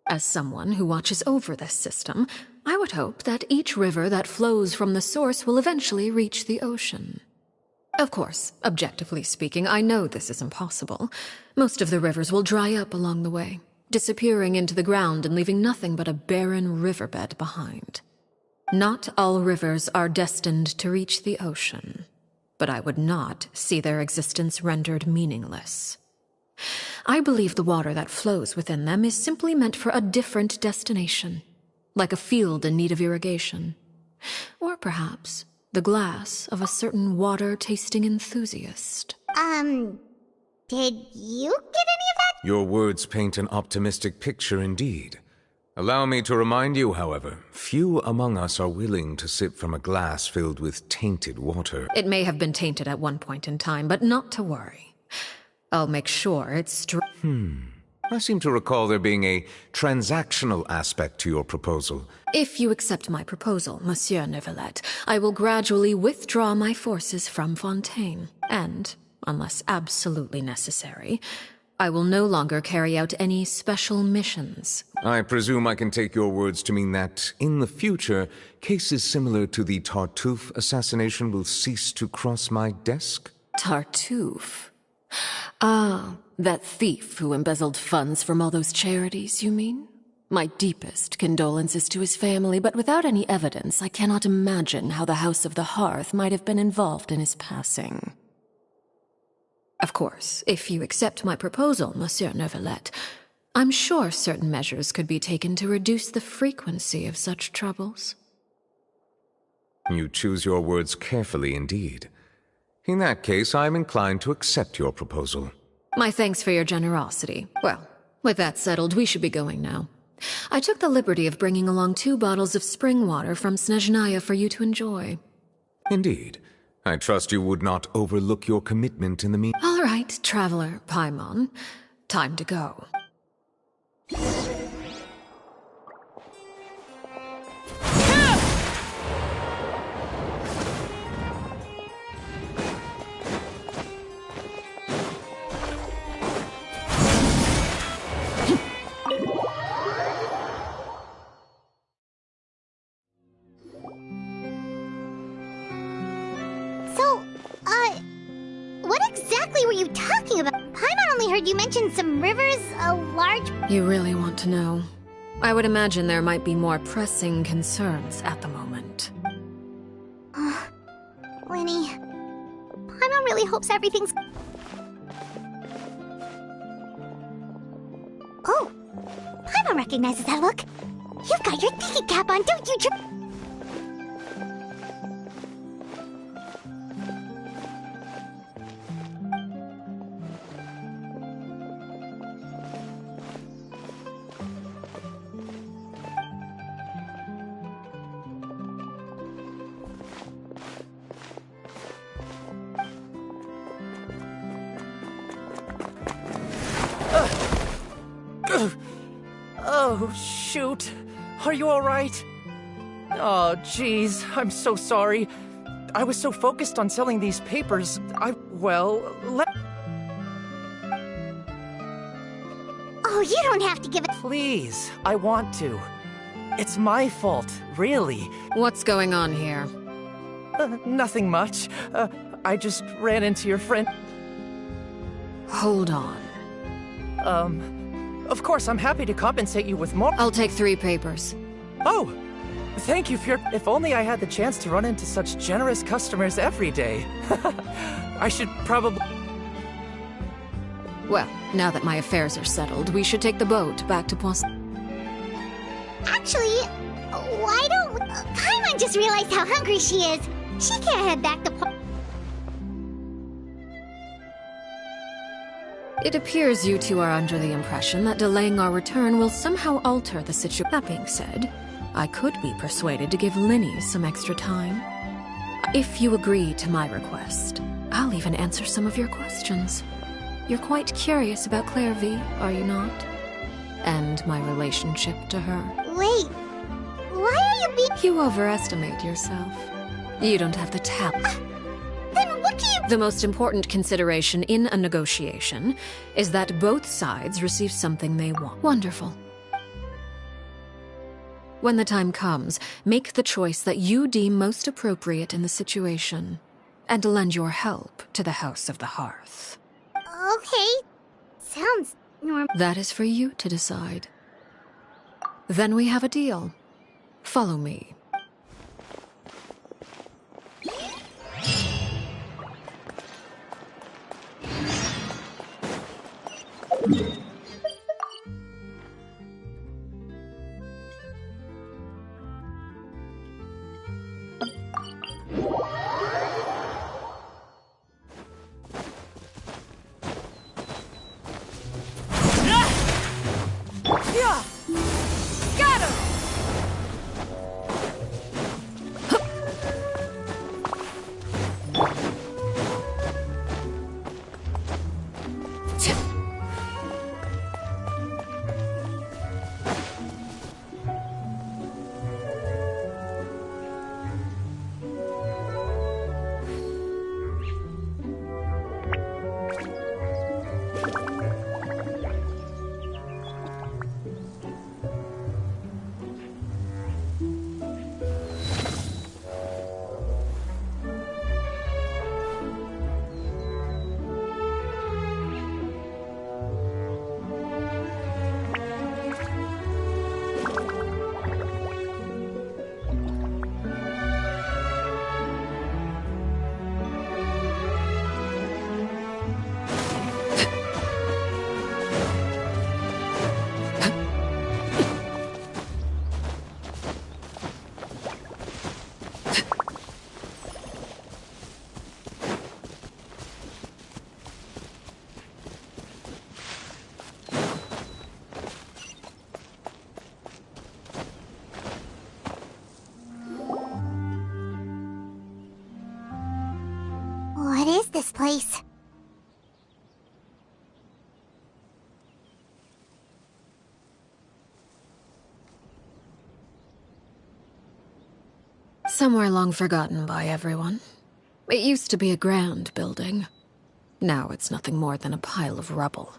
As someone who watches over this system, I would hope that each river that flows from the source will eventually reach the ocean. Of course, objectively speaking, I know this is impossible. Most of the rivers will dry up along the way, disappearing into the ground and leaving nothing but a barren riverbed behind. Not all rivers are destined to reach the ocean, but I would not see their existence rendered meaningless. I believe the water that flows within them is simply meant for a different destination, like a field in need of irrigation. Or perhaps the glass of a certain water-tasting enthusiast. Did you get any of that? Your words paint an optimistic picture indeed. Allow me to remind you, however, few among us are willing to sip from a glass filled with tainted water. It may have been tainted at one point in time, but not to worry. I'll make sure it's I seem to recall there being a transactional aspect to your proposal. If you accept my proposal, Monsieur Neuvillette, I will gradually withdraw my forces from Fontaine, and, unless absolutely necessary, I will no longer carry out any special missions. I presume I can take your words to mean that, in the future, cases similar to the Tartuffe assassination will cease to cross my desk? Tartuffe? Ah, that thief who embezzled funds from all those charities, you mean? My deepest condolences to his family, but without any evidence, I cannot imagine how the House of the Hearth might have been involved in his passing. Of course, if you accept my proposal, Monsieur Neuvillette, I'm sure certain measures could be taken to reduce the frequency of such troubles. You choose your words carefully indeed. In that case, I am inclined to accept your proposal. My thanks for your generosity. Well, with that settled, we should be going now. I took the liberty of bringing along 2 bottles of spring water from Snezhnaya for you to enjoy. Indeed. I trust you would not overlook your commitment in the meantime. All right, Traveler Paimon. Time to go. What exactly were you talking about? Paimon only heard you mention some rivers, a large... You really want to know? I would imagine there might be more pressing concerns at the moment. Lenny, Paimon really hopes everything's... Oh, Paimon recognizes that look. You've got your thinking cap on, don't you, Oh, shoot. Are you alright? Oh, jeez, I'm so sorry. I was so focused on selling these papers, Oh, you don't have to give it... Please, I want to. It's my fault, really. What's going on here? Nothing much. I just ran into your friend. Hold on. Of course, I'm happy to compensate you with more. I'll take 3 papers. Oh, thank you for your... If only I had the chance to run into such generous customers every day. I should probably... Well, now that my affairs are settled, we should take the boat back to Poisson. Actually, why don't... Paimon just realized how hungry she is. She can't head back to It appears you two are under the impression that delaying our return will somehow alter the situation. That being said, I could be persuaded to give Linny some extra time. If you agree to my request, I'll even answer some of your questions. You're quite curious about Clairvy, are you not? And my relationship to her. Wait, why are you being... You overestimate yourself. You don't have the talent. Then what do you... The most important consideration in a negotiation is that both sides receive something they want. Wonderful. When the time comes, make the choice that you deem most appropriate in the situation, and lend your help to the House of the Hearth. Okay, sounds normal. That is for you to decide. Then we have a deal. Follow me. Yeah! Got him! What is this place? Somewhere long forgotten by everyone. It used to be a grand building. Now it's nothing more than a pile of rubble.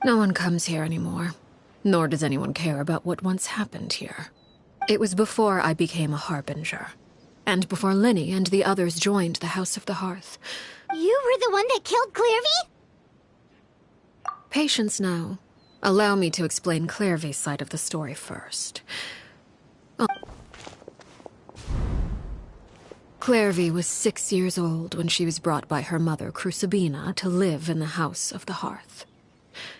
No one comes here anymore, nor does anyone care about what once happened here. It was before I became a Harbinger, and before Linny and the others joined the House of the Hearth. You were the one that killed Clairvy? Patience now. Allow me to explain Clairvy's side of the story first. Clairvy was 6 years old when she was brought by her mother, Crucibina, to live in the House of the Hearth.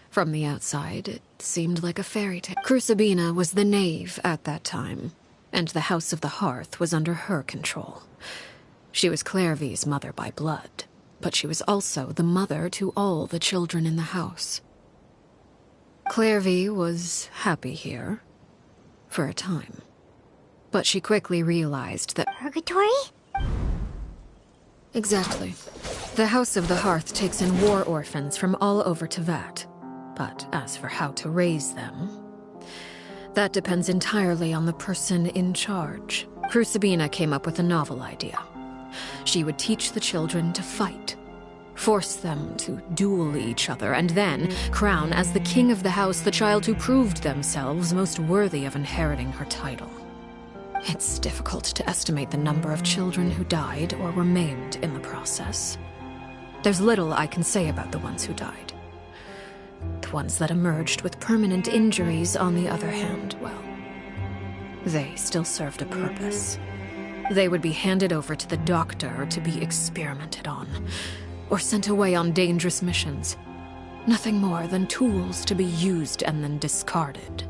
From the outside, it seemed like a fairy tale. Crucibina was the knave at that time, and the House of the Hearth was under her control. She was Clairvy's mother by blood, but she was also the mother to all the children in the house. Clairvy was happy here, for a time. But she quickly realized that— Purgatory? Exactly. The House of the Hearth takes in war orphans from all over Tevat. But as for how to raise them, that depends entirely on the person in charge. Crucibina came up with a novel idea. She would teach the children to fight, force them to duel each other, and then crown as the king of the house the child who proved themselves most worthy of inheriting her title. It's difficult to estimate the number of children who died or were maimed in the process. There's little I can say about the ones who died. The ones that emerged with permanent injuries, on the other hand, well, they still served a purpose. They would be handed over to the doctor to be experimented on, or sent away on dangerous missions. Nothing more than tools to be used and then discarded.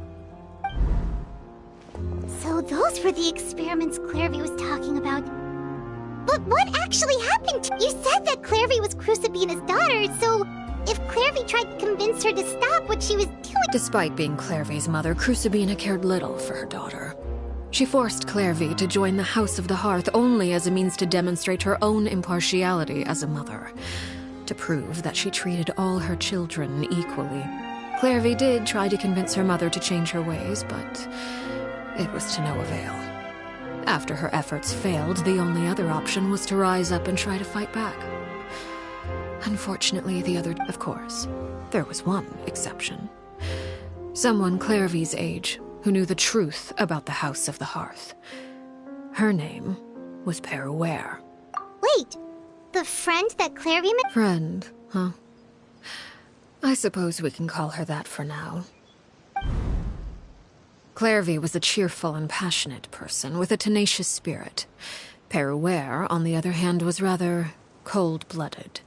So those were the experiments Clairvy was talking about. But what actually happened? You said that Clairvy was Crucibina's daughter, so if Clairvy tried to convince her to stop what she was doing... Despite being Clairvy's mother, Crucibina cared little for her daughter. She forced Clairvy to join the House of the Hearth only as a means to demonstrate her own impartiality as a mother, to prove that she treated all her children equally. Clairvy did try to convince her mother to change her ways, but it was to no avail. After her efforts failed, the only other option was to rise up and try to fight back. Unfortunately, of course, there was one exception. Someone Clairvy's age who knew the truth about the House of the Hearth. Her name was Peruere. Wait, the friend that Clairvy met? Friend, huh? I suppose we can call her that for now. Clairvy was a cheerful and passionate person with a tenacious spirit. Peruere, on the other hand, was rather cold-blooded.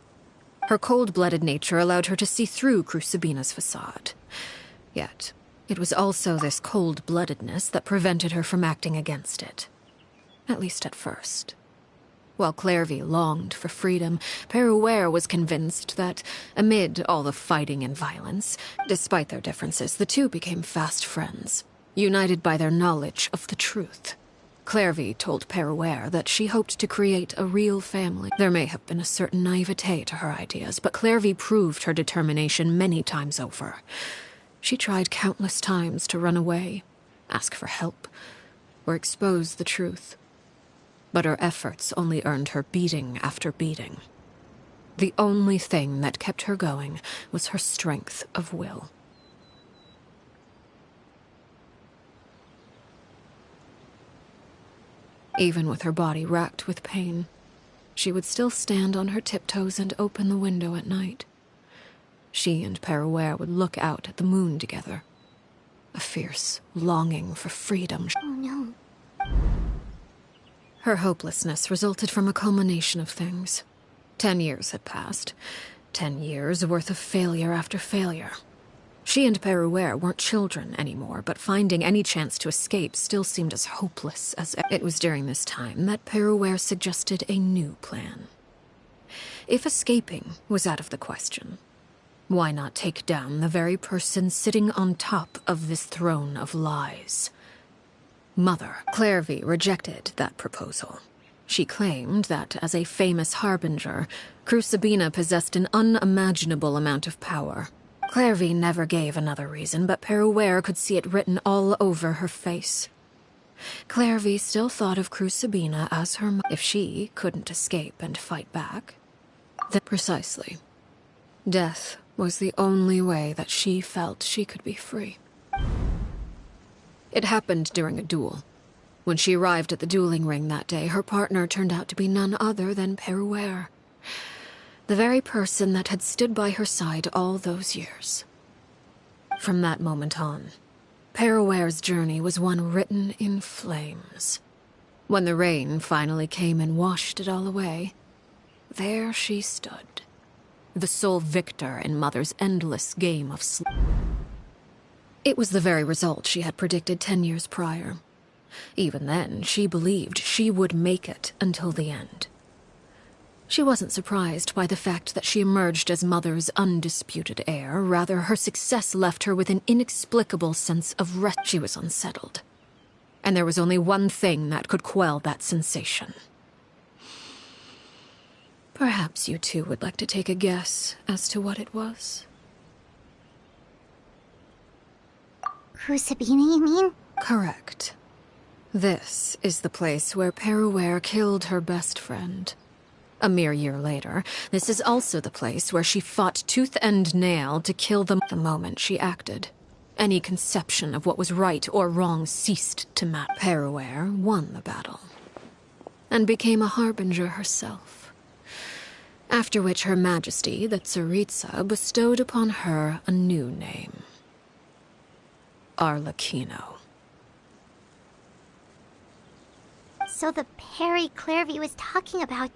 Her cold-blooded nature allowed her to see through Crucibina's facade. Yet, it was also this cold-bloodedness that prevented her from acting against it. At least at first. While Clairvy longed for freedom, Peruere was convinced that, amid all the fighting and violence, despite their differences, the two became fast friends, united by their knowledge of the truth. Clairvy told Peruere that she hoped to create a real family. There may have been a certain naivete to her ideas, but Clairvy proved her determination many times over. She tried countless times to run away, ask for help, or expose the truth. But her efforts only earned her beating after beating. The only thing that kept her going was her strength of will. Even with her body racked with pain, she would still stand on her tiptoes and open the window at night. She and Peruere would look out at the moon together. A fierce longing for freedom. Oh no. Her hopelessness resulted from a culmination of things. 10 years had passed. 10 years worth of failure after failure. She and Peruere weren't children anymore, but finding any chance to escape still seemed as hopeless as ever. It was during this time that Peruere suggested a new plan. If escaping was out of the question, why not take down the very person sitting on top of this throne of lies? Mother Clairvy rejected that proposal. She claimed that, as a famous harbinger, Crucibina possessed an unimaginable amount of power. Clairvy never gave another reason, but Peruere could see it written all over her face. Clairvy still thought of Crucibina as her mother. If she couldn't escape and fight back, then precisely. Death was the only way that she felt she could be free. It happened during a duel. When she arrived at the dueling ring that day, her partner turned out to be none other than Peruere. The very person that had stood by her side all those years. From that moment on, Peruere's journey was one written in flames. When the rain finally came and washed it all away, there she stood, the sole victor in Mother's endless game of It was the very result she had predicted 10 years prior. Even then, she believed she would make it until the end. She wasn't surprised by the fact that she emerged as Mother's undisputed heir. Rather, her success left her with an inexplicable sense of rest. She was unsettled. And there was only one thing that could quell that sensation. Perhaps you two would like to take a guess as to what it was? Crucibina, you mean? Correct. This is the place where Peruere killed her best friend. A mere year later, this is also the place where she fought tooth and nail to kill them. The moment she acted, any conception of what was right or wrong ceased to matter. Peruere won the battle, and became a harbinger herself. After which Her Majesty, the Tsaritsa, bestowed upon her a new name. Arlechinno. So the Perry Clairvy was talking about...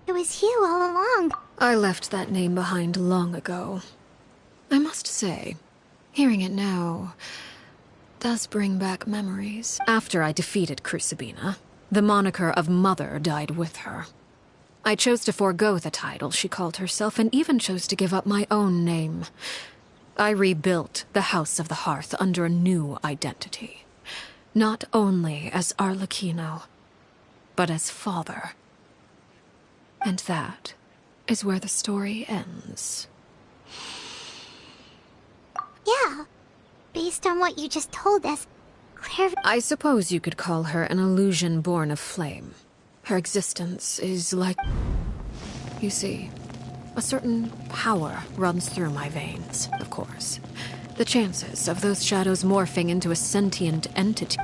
It was you all along. I left that name behind long ago. I must say, hearing it now does bring back memories. After I defeated Crucibina, the moniker of Mother died with her. I chose to forego the title she called herself and even chose to give up my own name. I rebuilt the House of the Hearth under a new identity. Not only as Arlechinno, but as father. And that is where the story ends. Yeah. Based on what you just told us, Claire... I suppose you could call her an illusion born of flame. Her existence is like... You see, a certain power runs through my veins, of course. The chances of those shadows morphing into a sentient entity...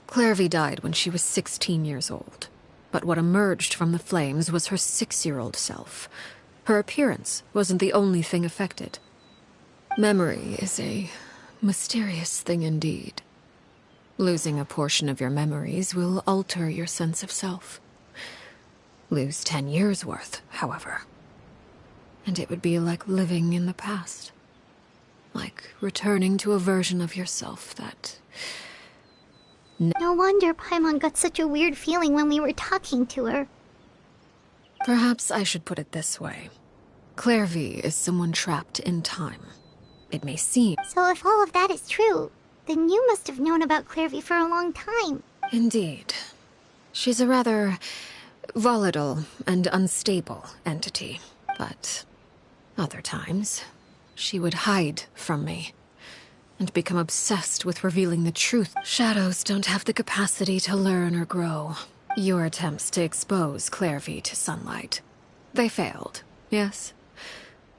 Clairvy died when she was 16 years old. But what emerged from the flames was her 6-year-old self. Her appearance wasn't the only thing affected. Memory is a mysterious thing indeed. Losing a portion of your memories will alter your sense of self. Lose 10 years' worth, however, and it would be like living in the past. Like returning to a version of yourself that... No wonder Paimon got such a weird feeling when we were talking to her. Perhaps I should put it this way. Clairvy is someone trapped in time. It may seem... So if all of that is true, then you must have known about Clairvy for a long time. Indeed. She's a rather volatile and unstable entity, but other times she would hide from me and become obsessed with revealing the truth. Shadows don't have the capacity to learn or grow. Your attempts to expose Clairvy to sunlight, they failed, yes?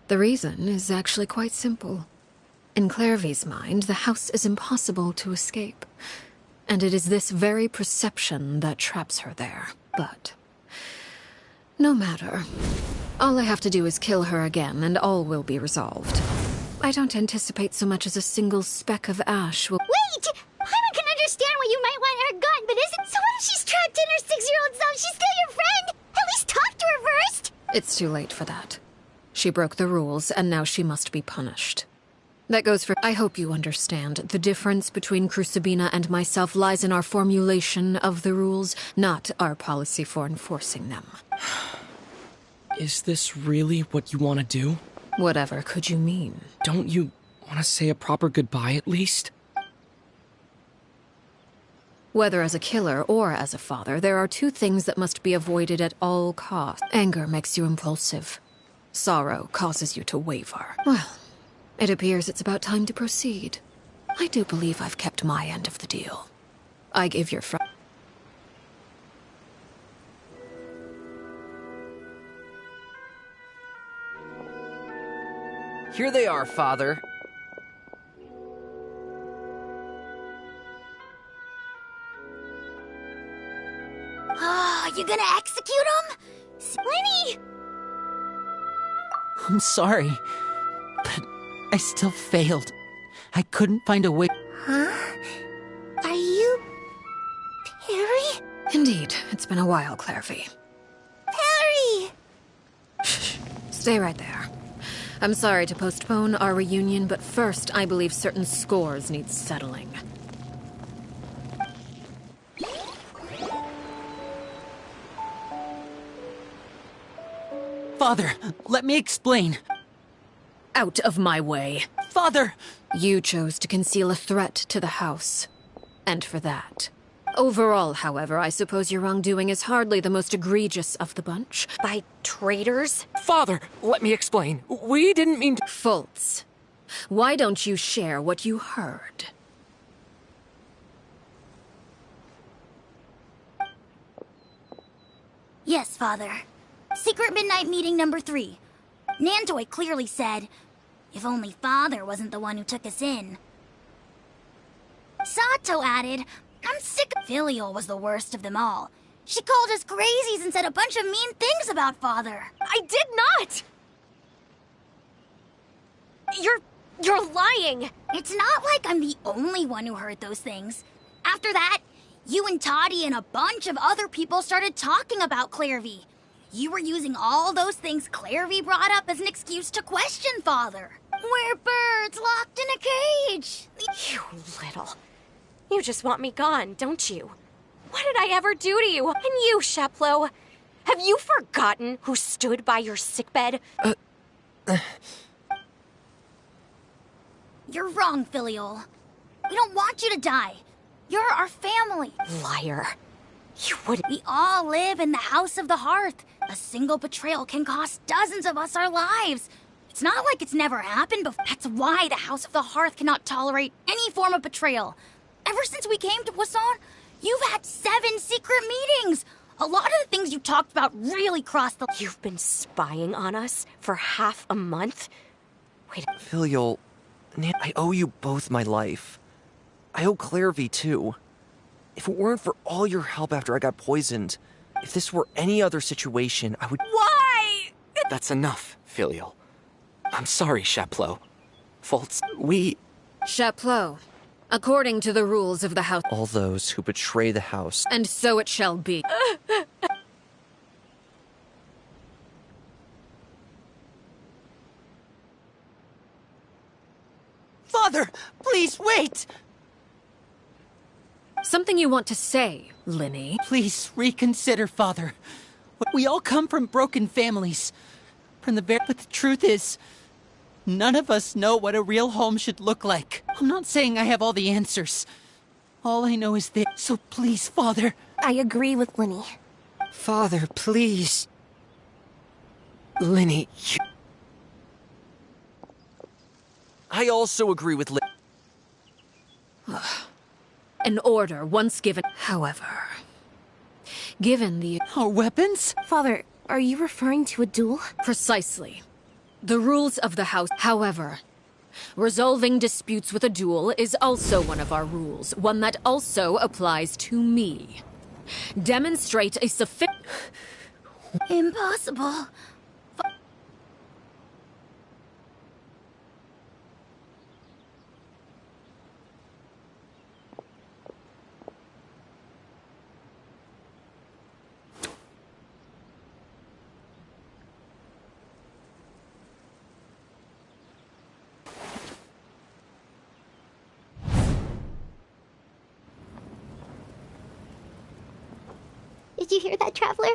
The reason is actually quite simple. In Clairvy's mind, the house is impossible to escape, and it is this very perception that traps her there. But no matter. All I have to do is kill her again, and all will be resolved. I don't anticipate so much as a single speck of ash will— Wait! Paimon can understand why you might want her gone, but isn't— So what if she's trapped in her 6-year-old self? She's still your friend! At least talk to her first! It's too late for that. She broke the rules, and now she must be punished. That goes for— I hope you understand. The difference between Crucibina and myself lies in our formulation of the rules, not our policy for enforcing them. Is this really what you want to do? Whatever could you mean? Don't you want to say a proper goodbye at least? Whether as a killer or as a father, there are two things that must be avoided at all costs. Anger makes you impulsive. Sorrow causes you to waver. Well, it appears it's about time to proceed. I do believe I've kept my end of the deal. I give your friend... Here they are, Father. You gonna execute him? Lenny! I'm sorry, but I still failed. I couldn't find a way... Huh? Are you... Perry? Indeed, it's been a while, Clairvy. Perry! Shh. Stay right there. I'm sorry to postpone our reunion, but first I believe certain scores need settling. Father, let me explain. Out of my way. Father! You chose to conceal a threat to the house. And for that. Overall, however, I suppose your wrongdoing is hardly the most egregious of the bunch. By traitors? Father, let me explain. We didn't mean to— Fultz, why don't you share what you heard? Yes, Father. Secret midnight meeting number 3. Nantoy clearly said, if only Father wasn't the one who took us in. Sato added, I'm sick of— Filial was the worst of them all. She called us crazies and said a bunch of mean things about Father. I did not! You're lying! It's not like I'm the only one who heard those things. After that, you and Toddy and a bunch of other people started talking about Clairvy. You were using all those things Clairvy brought up as an excuse to question Father. We're birds locked in a cage. You little. You just want me gone, don't you? What did I ever do to you? And you, Sheplo? Have you forgotten who stood by your sickbed? You're wrong, Filial. We don't want you to die. You're our family. Liar. You wouldn't. We all live in the House of the Hearth. A single betrayal can cost dozens of us our lives. It's not like it's never happened before. That's why the House of the Hearth cannot tolerate any form of betrayal. Ever since we came to Poisson, you've had 7 secret meetings. A lot of the things you talked about really crossed the... You've been spying on us for half a month? Wait. Filial, I owe you both my life. I owe Clairvy too. If it weren't for all your help after I got poisoned, if this were any other situation, I would... Why? That's enough, Filial. I'm sorry, Sheplo. Faults, we... Sheplo, according to the rules of the house... All those who betray the house... And so it shall be. Father, please wait! Something you want to say, Linny? Please reconsider, Father. We all come from broken families. But the truth is, none of us know what a real home should look like. I'm not saying I have all the answers. All I know is this. So please, Father. I agree with Linny. Father, please. Linny, I also agree with An order once given. However, given the... Our weapons? Father, are you referring to a duel? Precisely. The rules of the house. However, resolving disputes with a duel is also one of our rules, one that also applies to me. Demonstrate a sufficient... Impossible. Did you hear that, Traveler?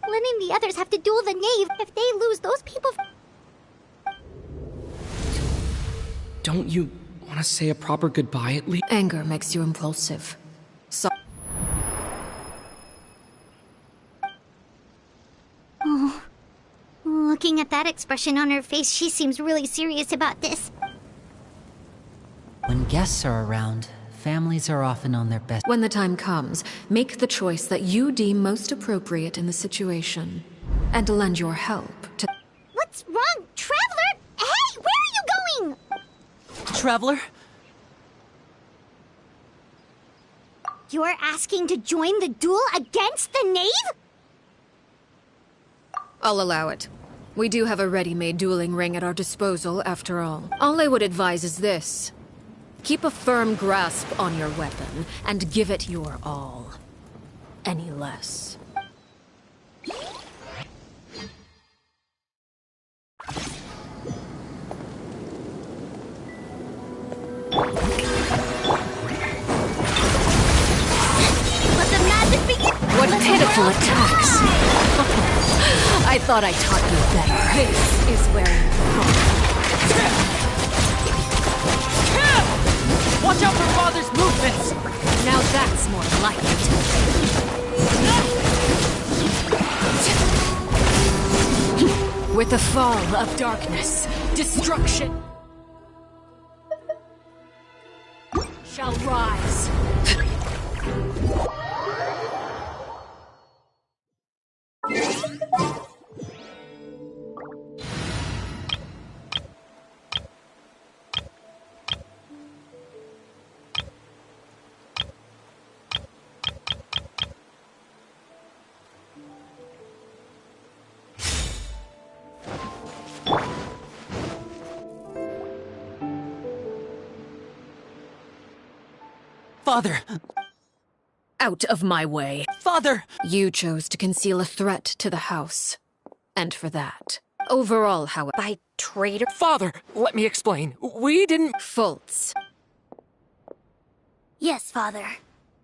Lynn and the others have to duel the knave. If they lose, those people... Don't you want to say a proper goodbye at least? Anger makes you impulsive. So... Oh. Looking at that expression on her face, she seems really serious about this. When guests are around, families are often on their best. When the time comes, make the choice that you deem most appropriate in the situation, and lend your help to... What's wrong? Traveler? Hey, where are you going? Traveler? You're asking to join the duel against the knave? I'll allow it. We do have a ready-made dueling ring at our disposal, after all. All I would advise is this. Keep a firm grasp on your weapon, and give it your all. Any less. Let the magic begin! What pitiful attacks! I thought I taught you better. This is where you fall. Watch out for Father's movements! Now that's more like it. With the fall of darkness, destruction shall rise. Father! Out of my way. Father! You chose to conceal a threat to the house. And for that. Overall, however... By traitor... Father, let me explain. We didn't... Faults. Yes, Father.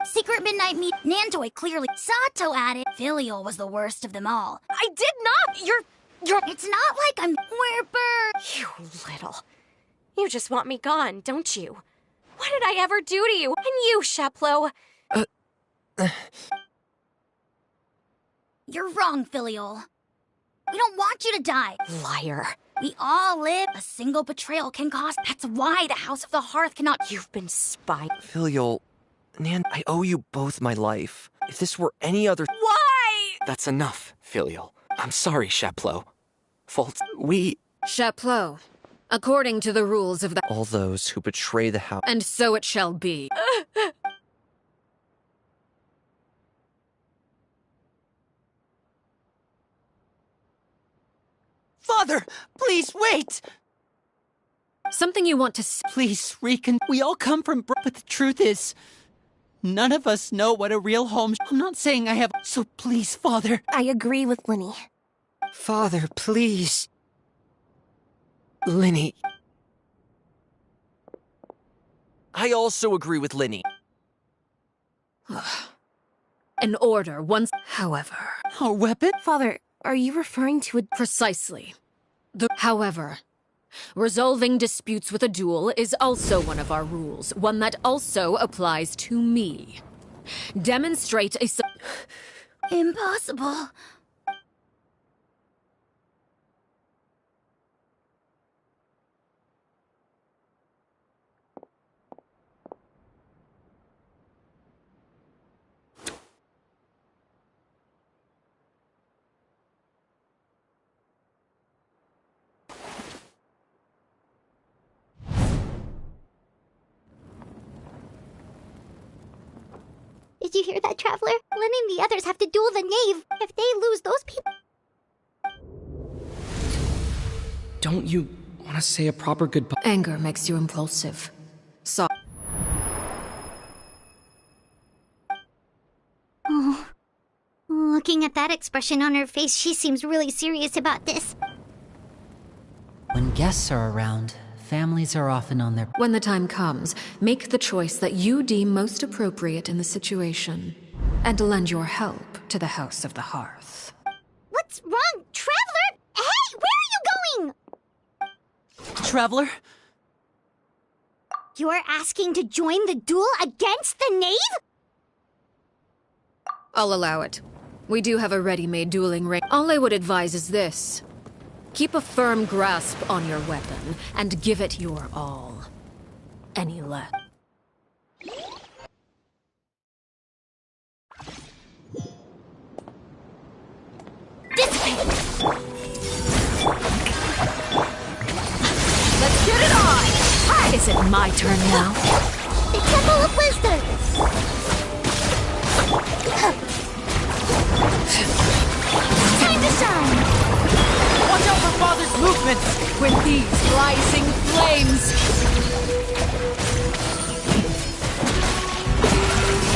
Secret midnight meet. Nantoi clearly. Sato added. Filial was the worst of them all. I did not! You're... It's not like I'm... We're birds. You little... You just want me gone, don't you? What did I ever do to you? And you, Sheplo? You're wrong, Filial. We don't want you to die. Liar. We all live. A single betrayal can cost. That's why the House of the Hearth cannot... You've been spying. Filial, Nan, I owe you both my life. If this were any other... Why? That's enough, Filial. I'm sorry, Sheplo. Faults, we... Sheplo, according to the rules of the... All those who betray the house... And so it shall be. Father! Please, wait! Something you want to Please, we all come from but the truth is... None of us know what a real home... I'm not saying I have... So please, Father... I agree with Linny. Father, please. Linny... I also agree with Linny. An order once... However... Our weapon? Father, are you referring to a... Precisely. However, resolving disputes with a duel is also one of our rules, one that also applies to me. Demonstrate a... Impossible. Did you hear that, Traveler? Lynn and the others have to duel the knave. If they lose, those people... Don't you want to say a proper goodbye? Anger makes you impulsive. So... Oh. Looking at that expression on her face, she seems really serious about this. When guests are around, families are often on their... When the time comes, make the choice that you deem most appropriate in the situation, and lend your help to the House of the Hearth. What's wrong, Traveler? Hey, where are you going? Traveler? You're asking to join the duel against the knave? I'll allow it. We do have a ready-made dueling ring. All I would advise is this. Keep a firm grasp on your weapon, and give it your all. Any less. Let's get it on! Is it my turn now? The Temple of Wisdom! Time to shine! Watch out for Father's movements! With these rising flames!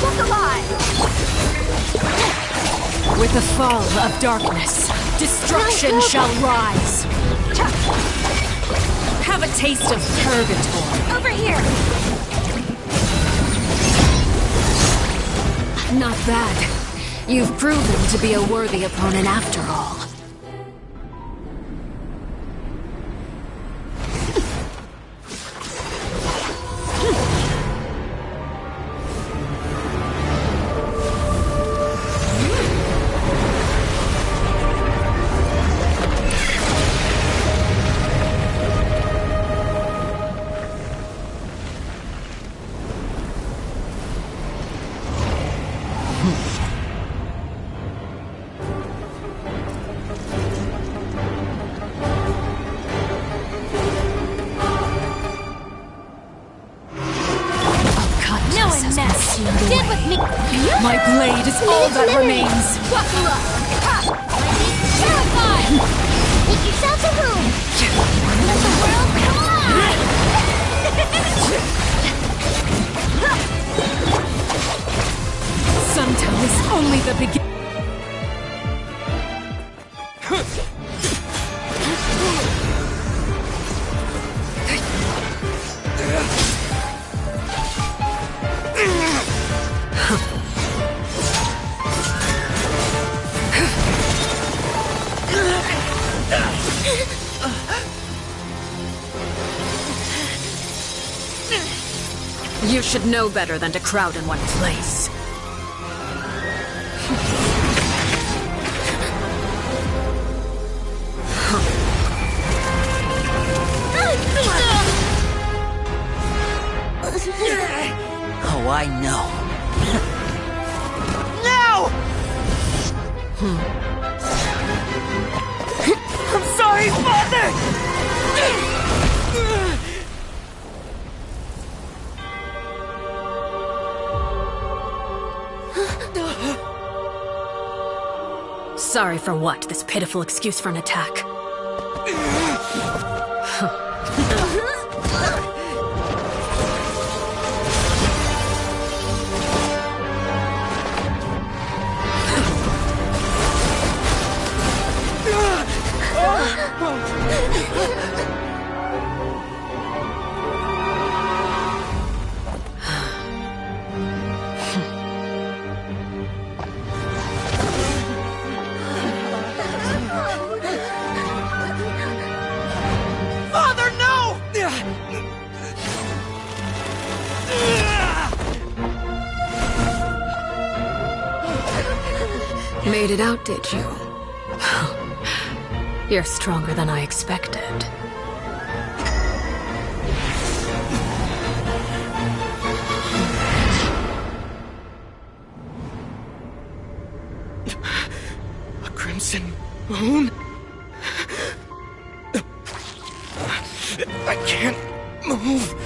Look alive! With the fall of darkness, destruction shall rise! Have a taste of purgatory! Over here! Not bad. You've proven to be a worthy opponent after all. Stand with me! My blade is all that remains! Buckle up! Terrified! Make yourselves a room! Let the world come the beginning. You should know better than to crowd in one place. Oh, I know. No! I'm sorry, Father! Sorry for what? This pitiful excuse for an attack. Father, no! Made it out, did you? You're stronger than I expected. A crimson moon? I can't move.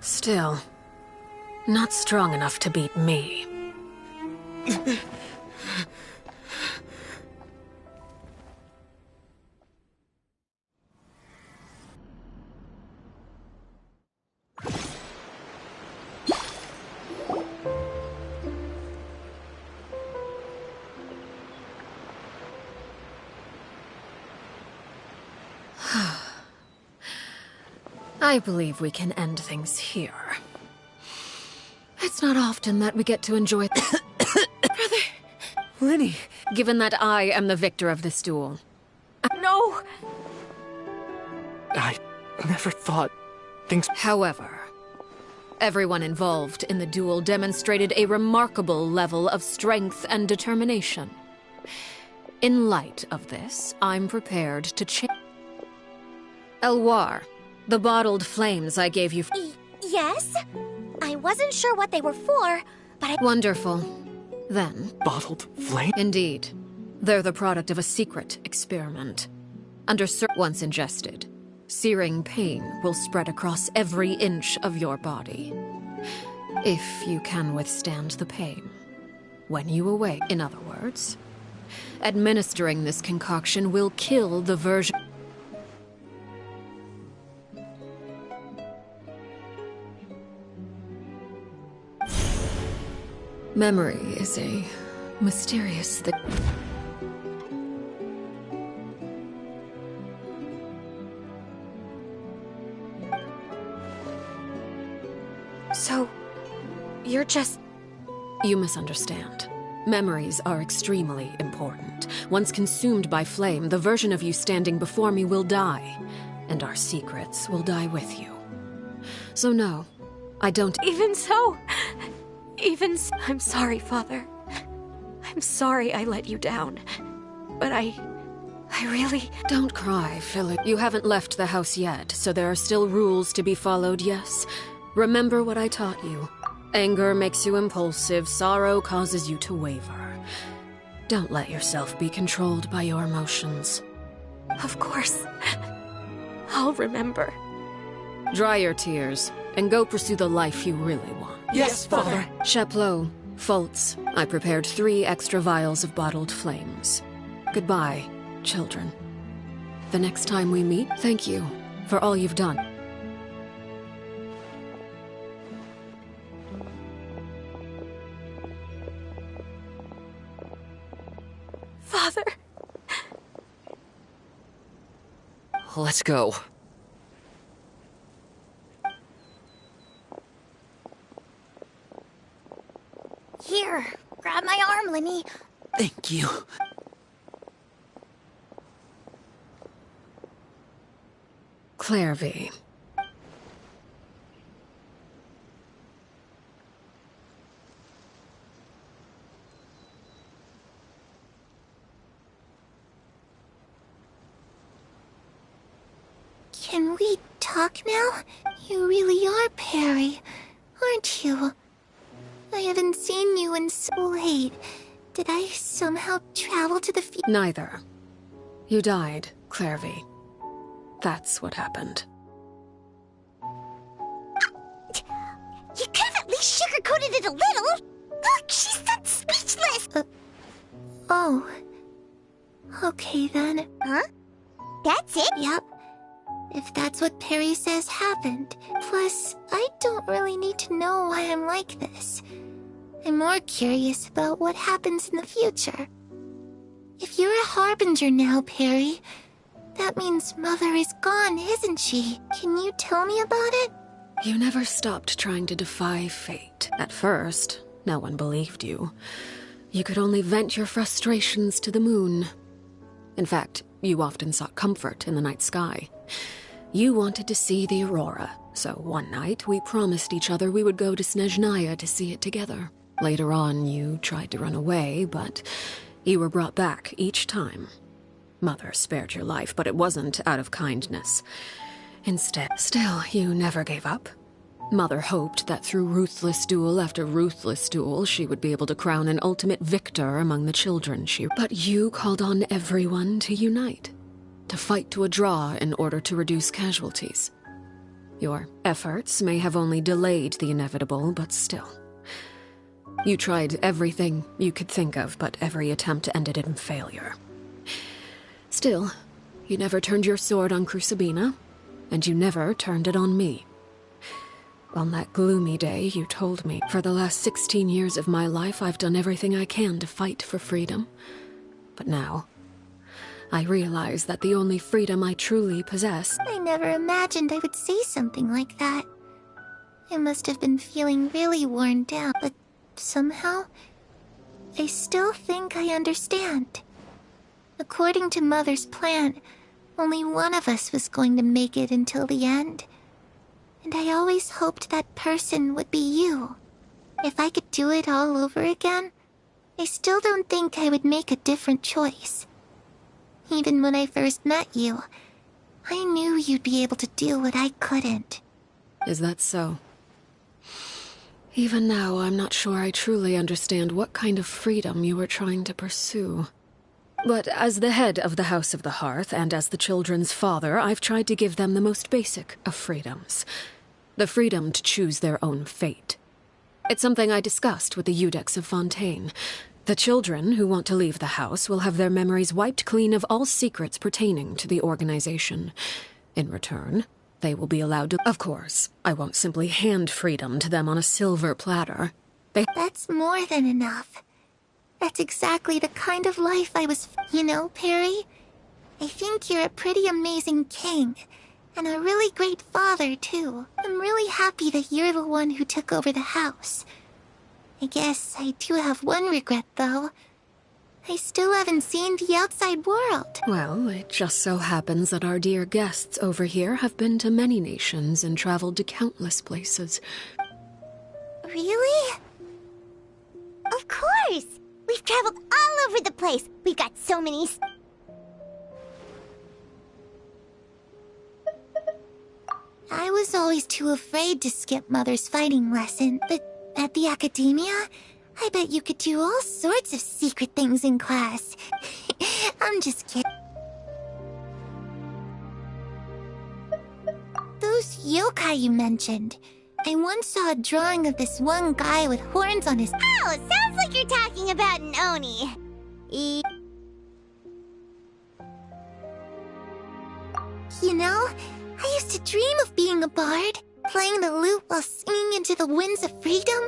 Still, not strong enough to beat me. I believe we can end things here. It's not often that we get to enjoy... Brother! Lenny! Given that I am the victor of this duel. No! I never thought things... However, everyone involved in the duel demonstrated a remarkable level of strength and determination. In light of this, I'm prepared to change... Elwar, the bottled flames I gave you... Yes? I wasn't sure what they were for, but I... Wonderful. Then... Bottled flame? Indeed. They're the product of a secret experiment. Once ingested, searing pain will spread across every inch of your body. If you can withstand the pain. When you awake, in other words, administering this concoction will kill the version... Memory is a mysterious thing. So, you're just... You misunderstand. Memories are extremely important. Once consumed by flame, the version of you standing before me will die, and our secrets will die with you. So no, I don't... I'm sorry, Father. I'm sorry I let you down. But I really... Don't cry, Philip. You haven't left the house yet, so there are still rules to be followed, yes? Remember what I taught you. Anger makes you impulsive, sorrow causes you to waver. Don't let yourself be controlled by your emotions. Of course. I'll remember. Dry your tears, and go pursue the life you really want. Yes, Father. Chaplot, Foltz, I prepared 3 extra vials of bottled flames. Goodbye, children. The next time we meet, thank you for all you've done. Father. Let's go. Here, grab my arm, Linny. Thank you. Clairvy. Can we talk now? You really are Perry, aren't you? I haven't seen you in so late. Did I somehow travel to the future? Neither. You died, Clairvy. That's what happened. You could have at least sugarcoated it a little. Look, she's that speechless. Oh. Okay then. Huh? That's it? Yep. If that's what Perry says happened. Plus, I don't really need to know why I'm like this. I'm more curious about what happens in the future. If you're a harbinger now, Perry, that means Mother is gone, isn't she? Can you tell me about it? You never stopped trying to defy fate. At first, no one believed you. You could only vent your frustrations to the moon. In fact, you often sought comfort in the night sky. You wanted to see the aurora, so one night we promised each other we would go to Snezhnaya to see it together. Later on, you tried to run away, but you were brought back each time. Mother spared your life, but it wasn't out of kindness. Instead, still, you never gave up. Mother hoped that through ruthless duel after ruthless duel, she would be able to crown an ultimate victor among the children she... But you called on everyone to unite, to fight to a draw in order to reduce casualties. Your efforts may have only delayed the inevitable, but still. You tried everything you could think of, but every attempt ended in failure. Still, you never turned your sword on Crucibina, and you never turned it on me. On that gloomy day, you told me, for the last 16 years of my life, I've done everything I can to fight for freedom. But now, I realize that the only freedom I truly possess... I never imagined I would say something like that. I must have been feeling really worn down, but somehow, I still think I understand. According to Mother's plan, only one of us was going to make it until the end. And I always hoped that person would be you. If I could do it all over again, I still don't think I would make a different choice. Even when I first met you, I knew you'd be able to do what I couldn't. Is that so? Even now, I'm not sure I truly understand what kind of freedom you were trying to pursue. But as the head of the House of the Hearth, and as the children's father, I've tried to give them the most basic of freedoms. The freedom to choose their own fate. It's something I discussed with the Eudex of Fontaine. The children who want to leave the house will have their memories wiped clean of all secrets pertaining to the organization. In return, they will be allowed to... Of course, I won't simply hand freedom to them on a silver platter. That's more than enough. That's exactly the kind of life I was... You know, Perry, I think you're a pretty amazing king. And a really great father, too. I'm really happy that you're the one who took over the house. I guess I do have one regret, though. I still haven't seen the outside world. Well, it just so happens that our dear guests over here have been to many nations and traveled to countless places. Really? Of course! We've traveled all over the place. We've got so many... I was always too afraid to skip Mother's fighting lesson, but at the academia, I bet you could do all sorts of secret things in class. I'm just kidding. Those yokai you mentioned, I once saw a drawing of this one guy with horns on his... Oh, sounds like you're talking about an Oni. You know, I used to dream of being a bard, playing the lute while singing into the winds of freedom.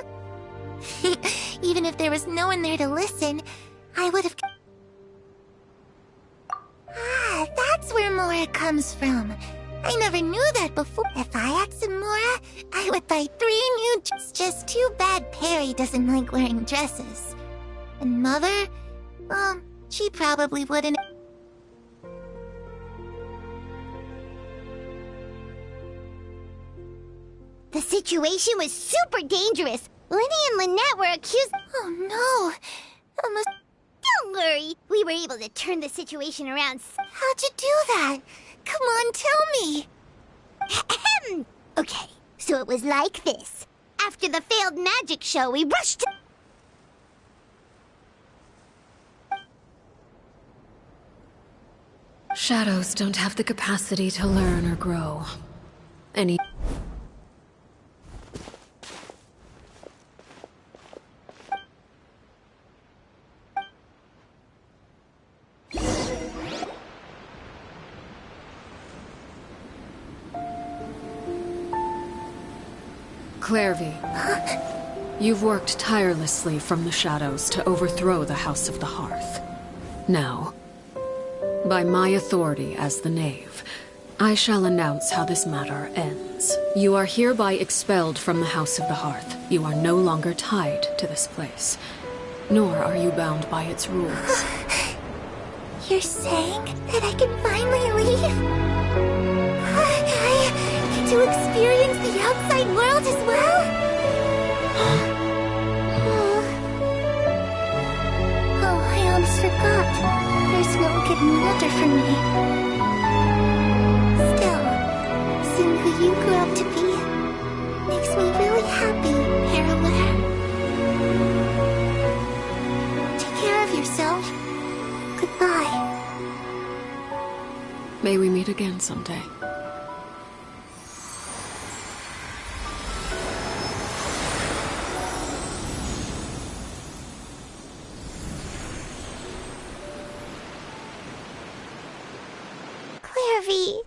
Even if there was no one there to listen, I would have... Ah, that's where Mora comes from. I never knew that before. If I had some Mora, I would buy 3 new dresses. Just too bad Perry doesn't like wearing dresses. And Mother? Well, she probably wouldn't. The situation was super dangerous. Lenny and Lynette were accused... Oh no! Don't worry. We were able to turn the situation around. How'd you do that? Come on, tell me! Okay, so it was like this. After the failed magic show, we rushed to... Shadows don't have the capacity to learn or grow. Any... Clairvy, you've worked tirelessly from the shadows to overthrow the House of the Hearth. Now, by my authority as the Knave, I shall announce how this matter ends. You are hereby expelled from the House of the Hearth. You are no longer tied to this place, nor are you bound by its rules. You're saying that I can finally leave? I get to experience the outside world as well? Oh, I almost forgot. There's no getting better for me. Still, seeing who you grew up to be makes me really happy, Parallel. Take care of yourself. Goodbye. May we meet again someday. Clairvy.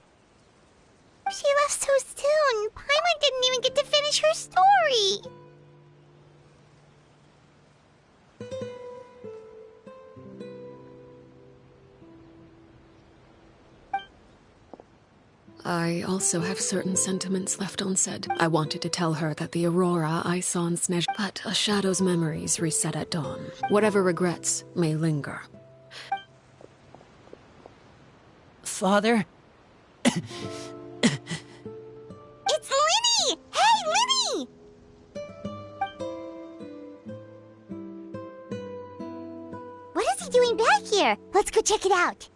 She left so soon. Paimon didn't even get to finish her story. I also have certain sentiments left unsaid. I wanted to tell her that the aurora I saw in Snezh, but a shadow's memories reset at dawn. Whatever regrets may linger. Father? It's Linny! Hey, Linny! What is he doing back here? Let's go check it out.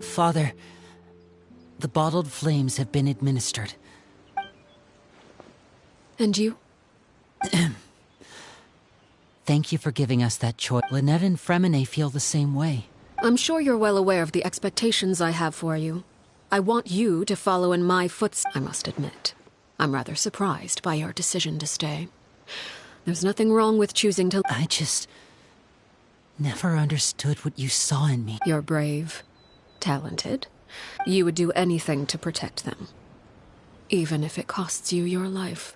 Father, the bottled flames have been administered. And you? Thank you for giving us that choice. Lynette and Fremine feel the same way. I'm sure you're well aware of the expectations I have for you. I want you to follow in my footsteps. I must admit, I'm rather surprised by your decision to stay. There's nothing wrong with choosing to... I just... never understood what you saw in me. You're brave, talented. You would do anything to protect them. Even if it costs you your life.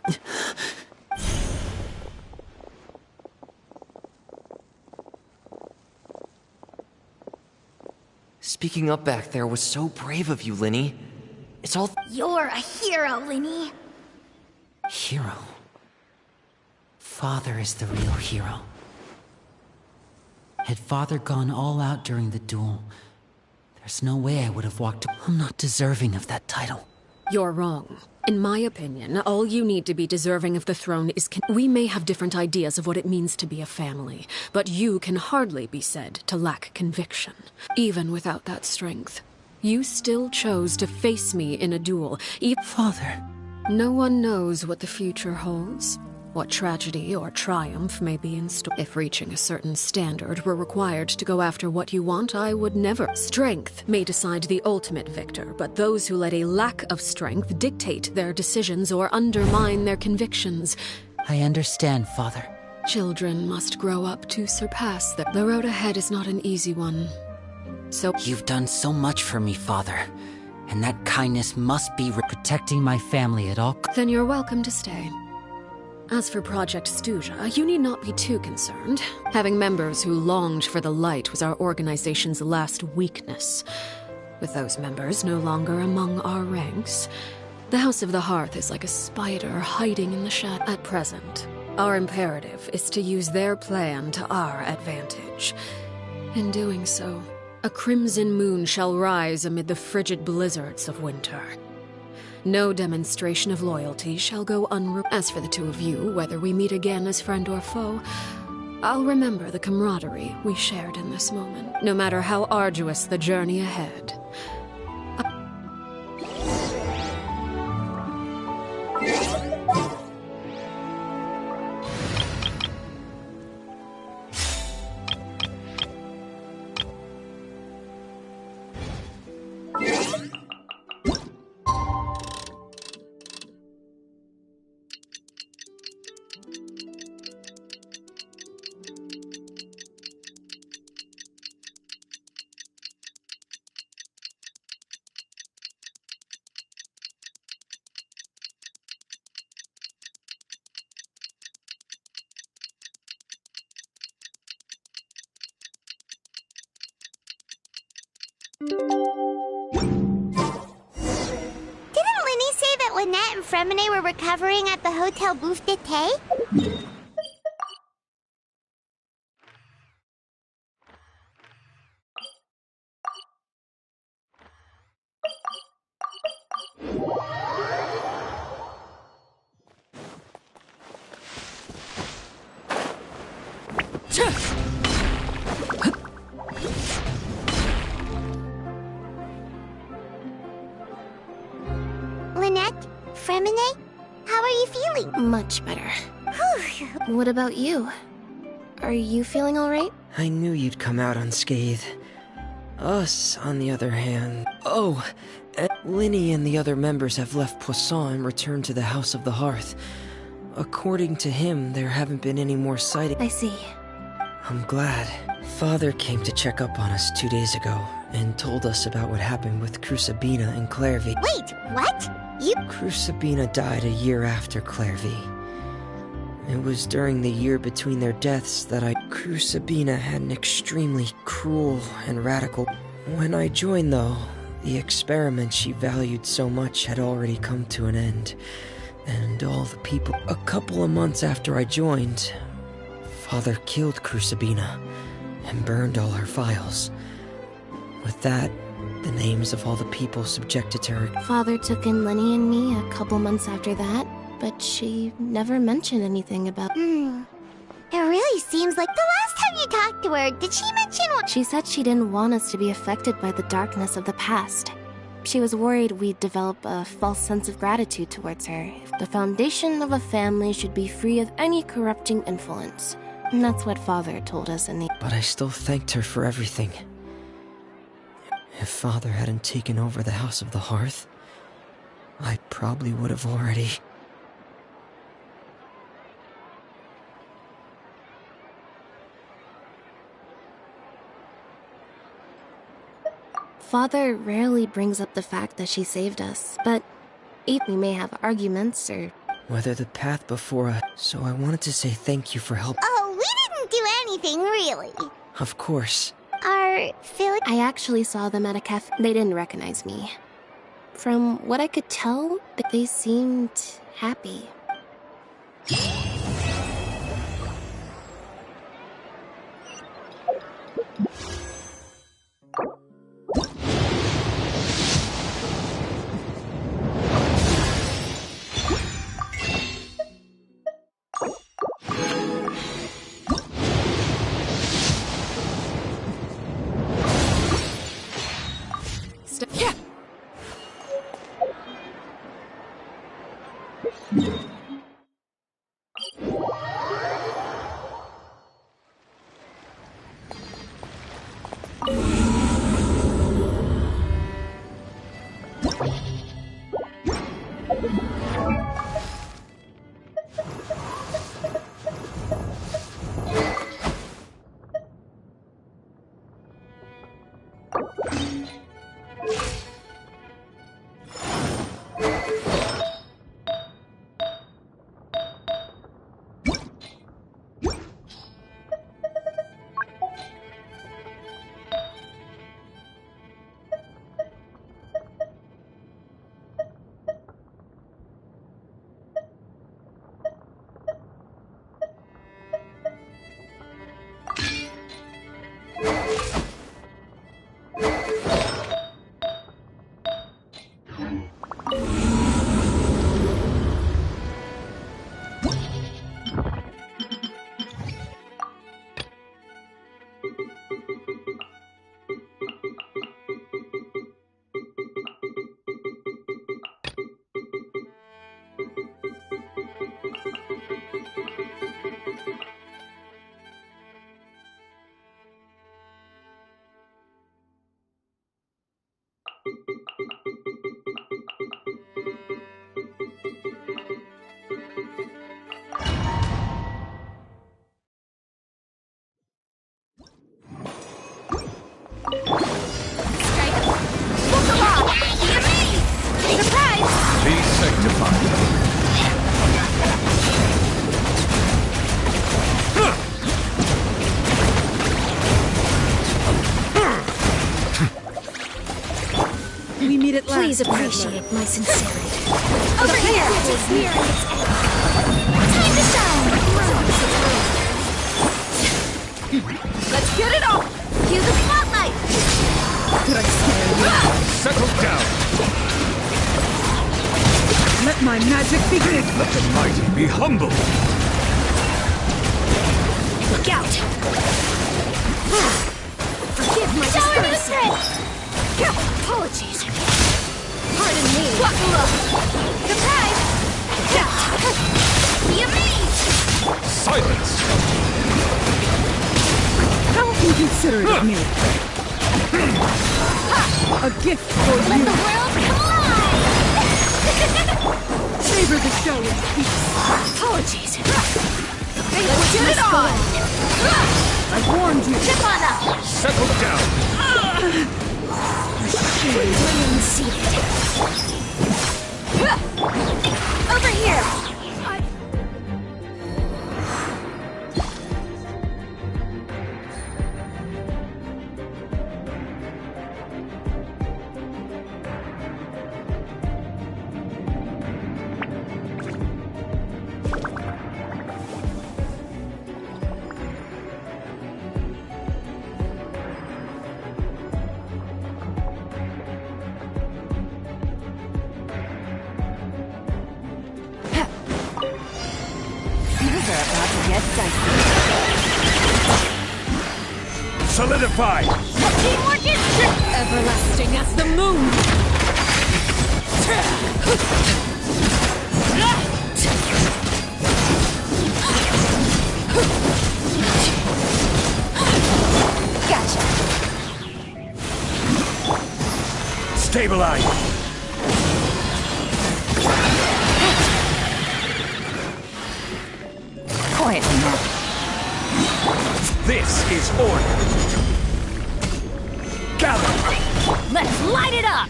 Speaking up back there was so brave of you, Linny. It's all... You're a hero, Linny. Hero? Father is the real hero. Had Father gone all out during the duel, there's no way I would have walked... I'm not deserving of that title. You're wrong. In my opinion, all you need to be deserving of the throne is we may have different ideas of what it means to be a family, but you can hardly be said to lack conviction. Even without that strength, you still chose to face me in a duel. Father. No one knows what the future holds, what tragedy or triumph may be in store. If reaching a certain standard were required to go after what you want, I would never. Strength may decide the ultimate victor, but those who let a lack of strength dictate their decisions or undermine their convictions. I understand, Father. Children must grow up to surpass them. The road ahead is not an easy one. So you've done so much for me, Father, and that kindness must be protecting my family at all. Then you're welcome to stay. As for Project Stuja, you need not be too concerned. Having members who longed for the light was our organization's last weakness. With those members no longer among our ranks, the House of the Hearth is like a spider hiding in the shadow. At present, our imperative is to use their plan to our advantage. In doing so, a crimson moon shall rise amid the frigid blizzards of winter. No demonstration of loyalty shall go As for the two of you, whether we meet again as friend or foe, I'll remember the camaraderie we shared in this moment, no matter how arduous the journey ahead. Didn't Linny say that Lynette and Fremine were recovering at the Hotel Bouffe d'été? Lynette? Fremine? How are you feeling? Much better. What about you? Are you feeling alright? I knew you'd come out unscathed. Us, on the other hand... Oh, Linny and the other members have left Poisson and returned to the House of the Hearth. According to him, there haven't been any more sightings. I see. I'm glad. Father came to check up on us 2 days ago and told us about what happened with Crusabina and Clairvy. Wait, what? Crusabina died a year after Clairvy. It was during the year between their deaths that Crusabina had an extremely cruel and radical... When I joined, though, the experiment she valued so much had already come to an end. And all the people... A couple of months after I joined, Father killed Crusabina and burned all her files. With that, the names of all the people subjected to her... Father took in Linny and me a couple months after that, but she never mentioned anything about... It really seems like the last time you talked to her, did she mention what... She said she didn't want us to be affected by the darkness of the past. She was worried we'd develop a false sense of gratitude towards her. The foundation of a family should be free of any corrupting influence. And that's what Father told us in the... But I still thanked her for everything. If Father hadn't taken over the House of the Hearth, I probably would have already... Father rarely brings up the fact that she saved us, but we may have arguments or... Whether the path before us... So I wanted to say thank you for help. Oh, we didn't do anything, really. Of course. I actually saw them at a cafe. They didn't recognize me. From what I could tell, they seemed happy. Please appreciate my sincerity. Over here! It's nearing its end. Time to shine! Let's get it on! Cue the spotlight! Did I scare you? Settle down! Let my magic begin! Let the mighty be humble! Look out! Forgive my discourtesy! Apologies. Pardon me. Buckle up! Surprise! Be amazed! Silence! How can you consider it of me? A gift for Let you! the world collide! Savor the show in peace! Apologies. Let's get it on! I warned you! Step on up! Settle down! Please remain seated. Over here! Solidify! Teamwork is Everlasting as the moon! Gotcha! Stabilize! Quietly now. This is order! Gather! Let's light it up!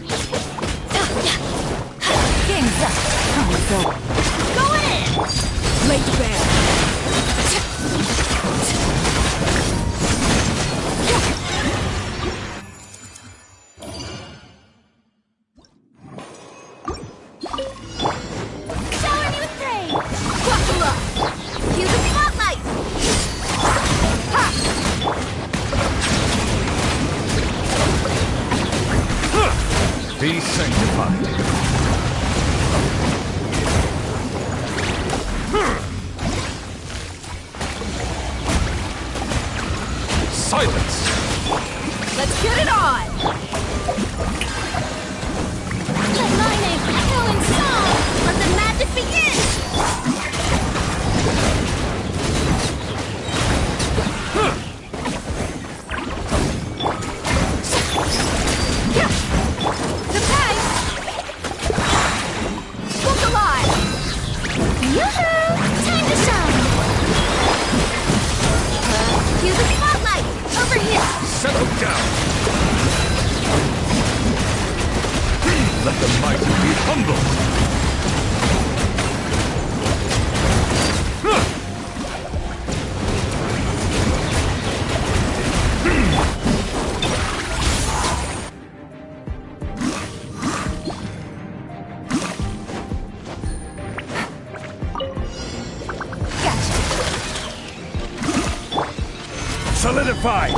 Game's up. Time's over. Go in! Laid bare! Shower new thing! Buckle up! Cue the spotlight! Ha! Be sanctified. Silence! Let's get it on! Let my name echo in song! Let the magic begin! Solidified!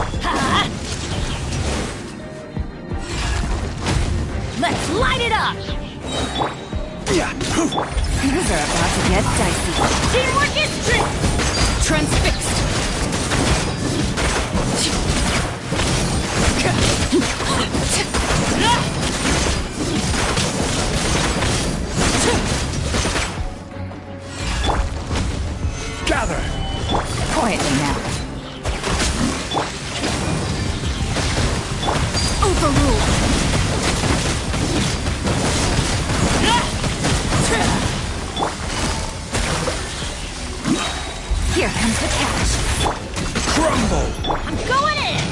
Let's light it up! Things are about to get dicey. Teamwork is Transfixed. Gather! Quietly now. overruled. Here comes the catch. Crumble! I'm going in!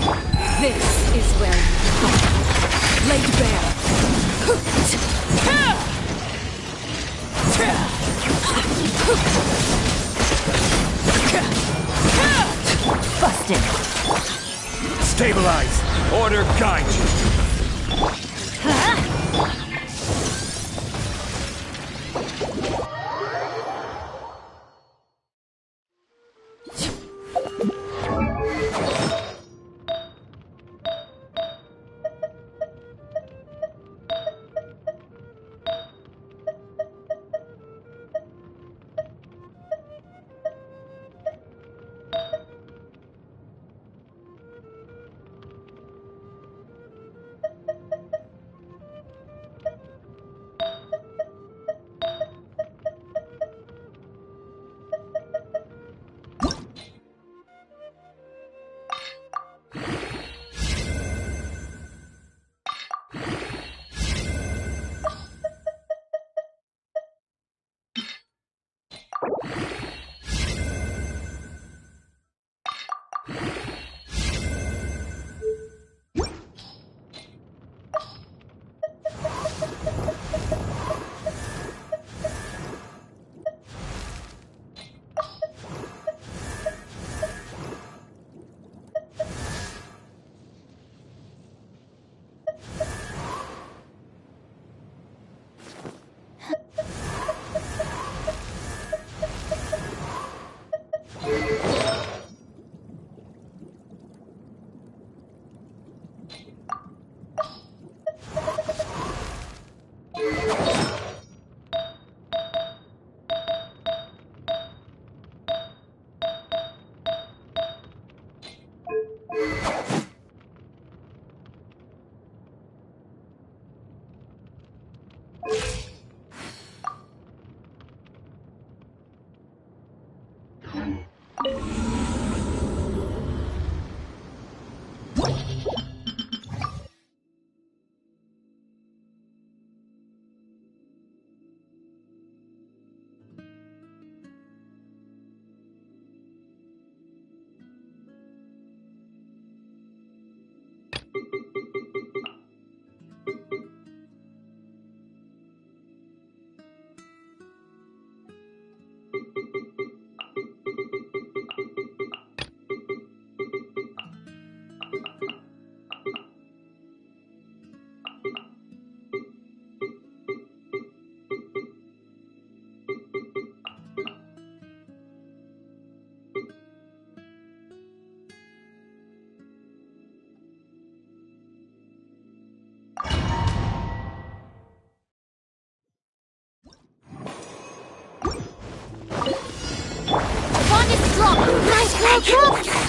This is where you go. Laid bare. Busted. Stabilize! Order guide you!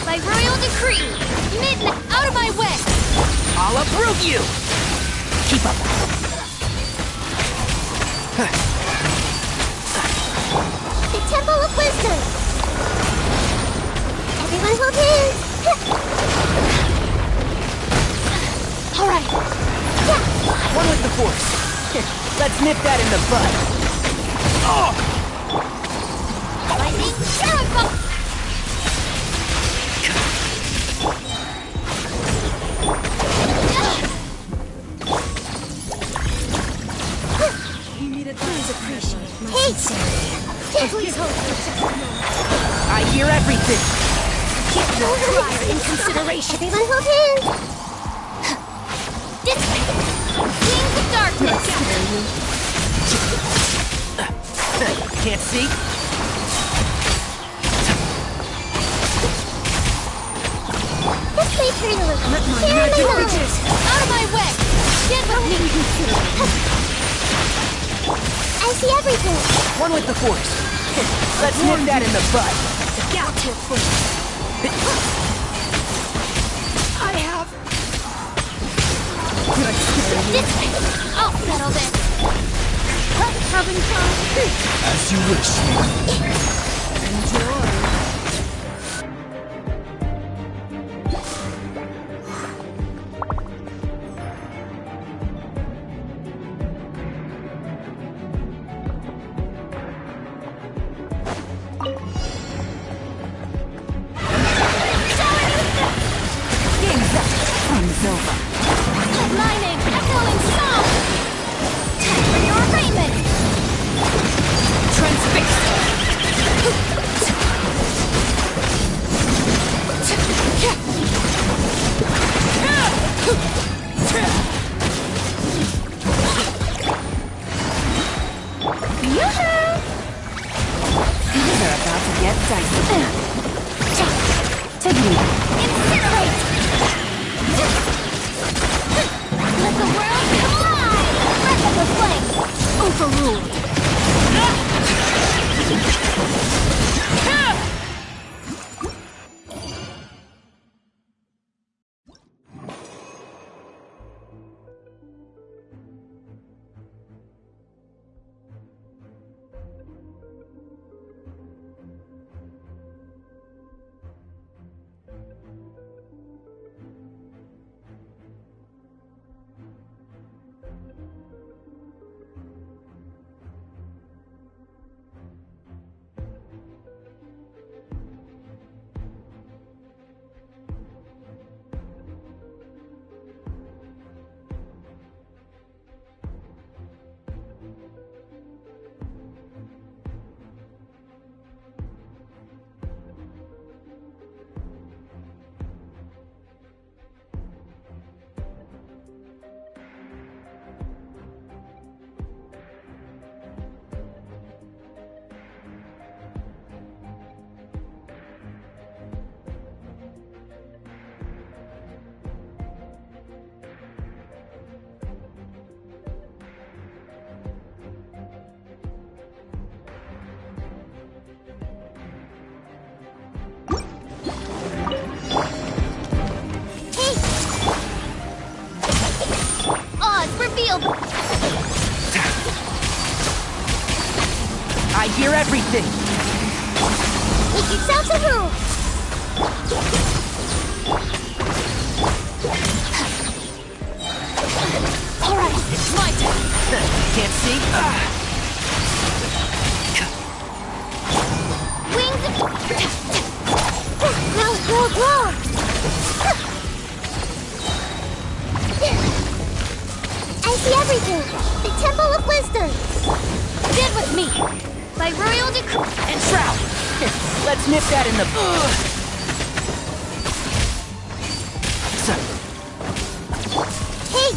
By royal decree! Midna, out of my way! I'll uproot you! Keep up. The Temple of Wisdom! Everyone hold hands! Alright! One with the force. Let's nip that in the bud. Lightning terrible! Please hold for just a moment. I hear everything. Keep your fire in consideration. Everyone hold hands. This way! Wings of darkness! Can't see? Out of my way! Get with me! I see everything! One with the Force. Let's nip that in the bud. I have... This way! I'll settle this! Having fun? As you wish. Enjoy! Inzauma. Let my name echo in song! Time for your arraignment! Transfix. Things are about to get dicey. Take me. Incinerate! Let the world collide! Breath of the flame! Overruled. Revealed! I hear everything. Make yourselves a room! Alright, it's my turn! Can't see? Wings! I see everything! The Temple of Wisdom! Get with me! By royal decree! And Shroud! Let's nip that in the... Hey!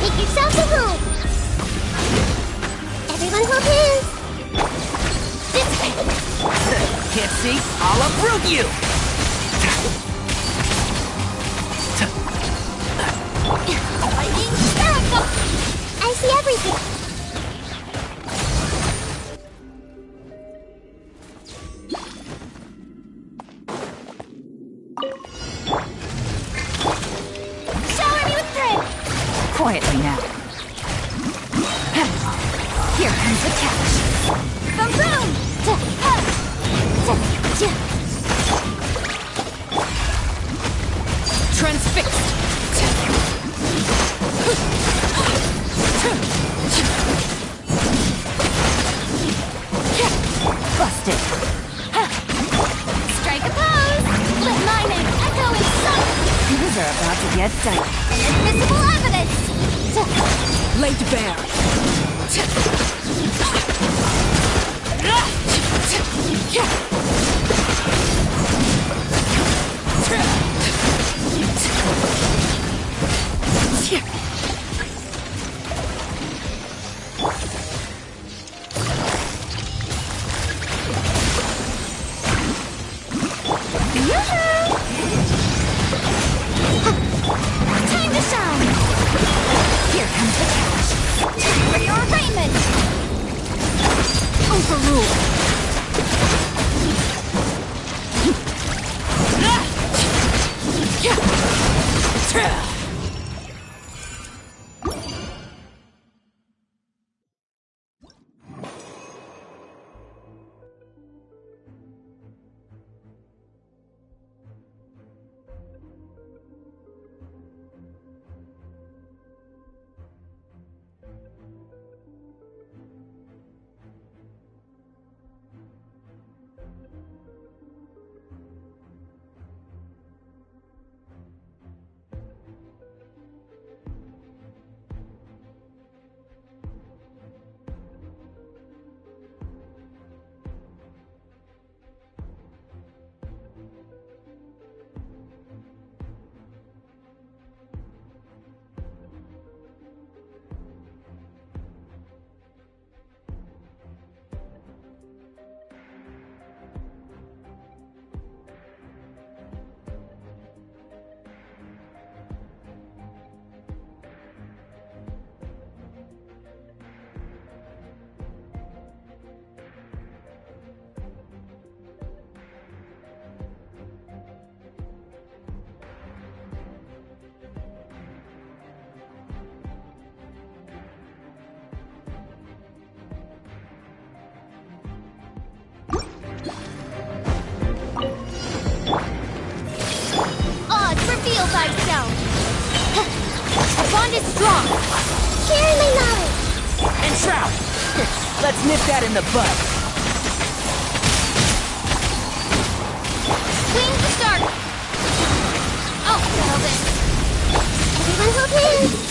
Make yourselves a room. Everyone hold hands. This way. Can't see? I'll uproot you! Lightning, miracle! I see everything. Shower me with thread! Quietly now. Here comes the catch. Boom boom! Transfixed. Busted. Strike a pose! Let my name echo in song! These are about to get dicey. Inadmissible evidence! Laid bare. Time to shine! Here comes the catch! Time for your arraignment! Overruled. Reveal thyself! The bond is strong! Sharing my knowledge. And Shroud! Let's nip that in the bud. Wings to start! Oh, settle this! Everyone hold hands.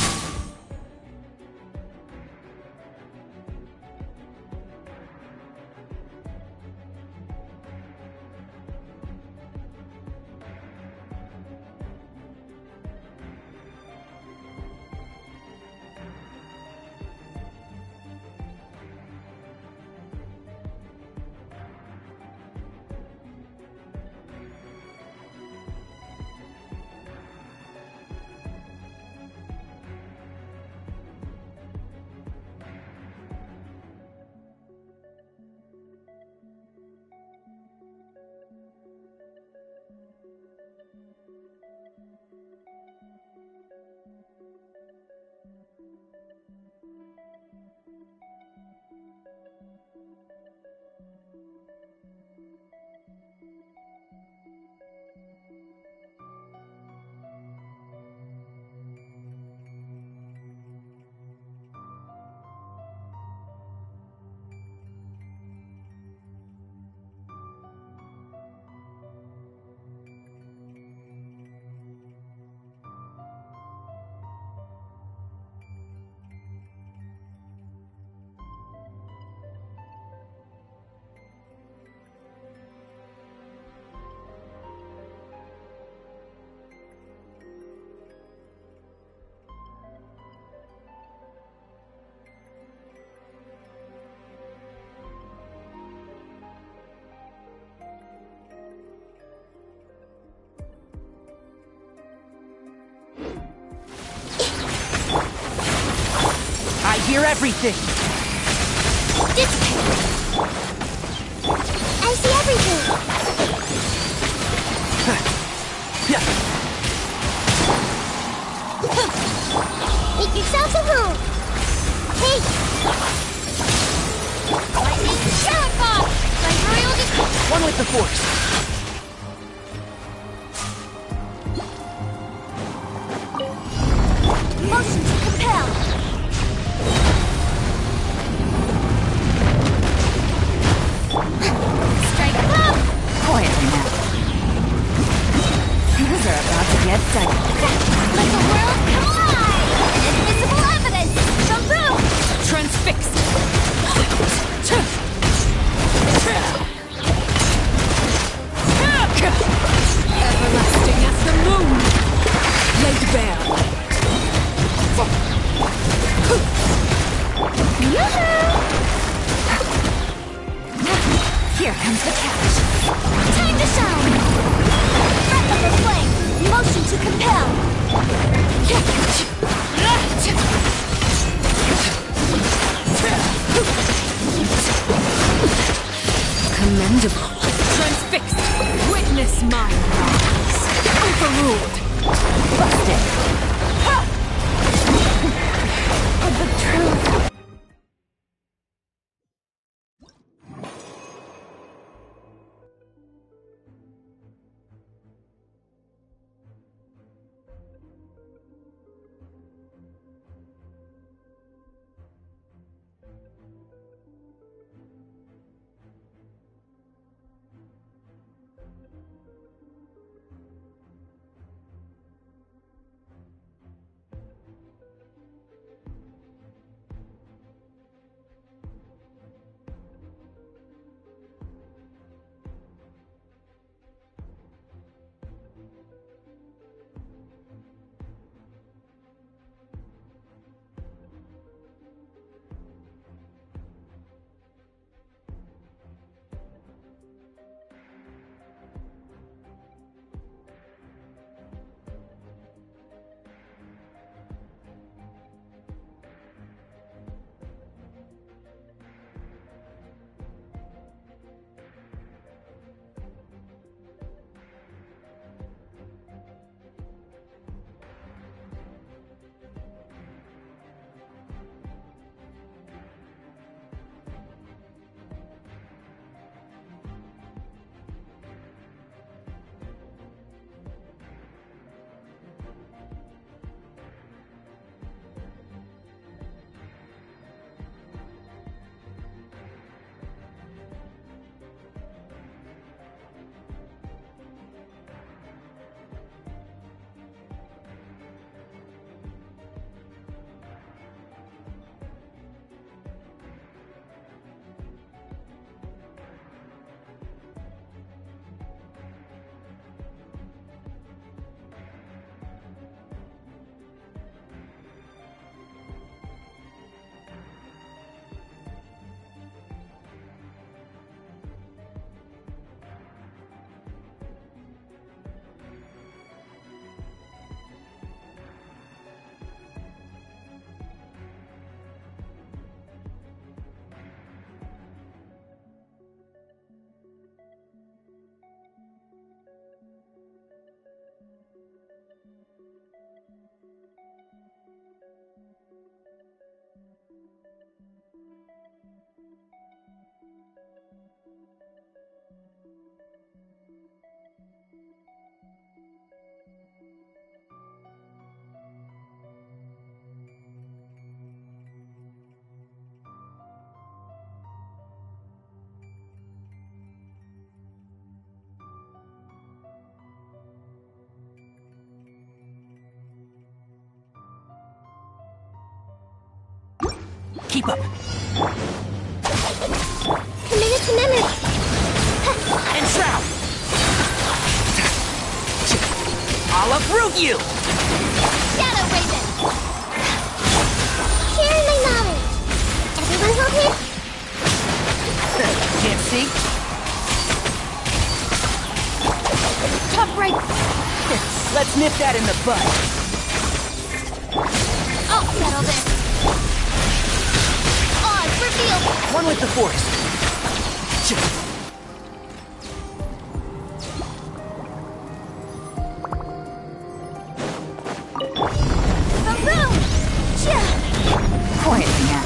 hear everything. I see everything. Make yourselves at home. Hey! Lightning shower bomb! Library will just... One with the force. Motion to compel. Strike up! Quietly now. Things are about to get dicey. Let the world collide! Invisible evidence! Shampoo! Transfixed. Everlasting as the moon. Laid bare. Here comes the catch. Time to shine. Breath of the flame. Motion to compel. Commendable. Transfixed. Witness my rise. Overruled. Busted. Of the truth. Keep up. Committed to memory. And shroud. I'll uproot you. Shadow Raven. Sharing my knowledge. Everyone hold here. Can't see? Tough right. Let's nip that in the bud. I'll settle this. field! One with the force! Boom boom! Quietly now.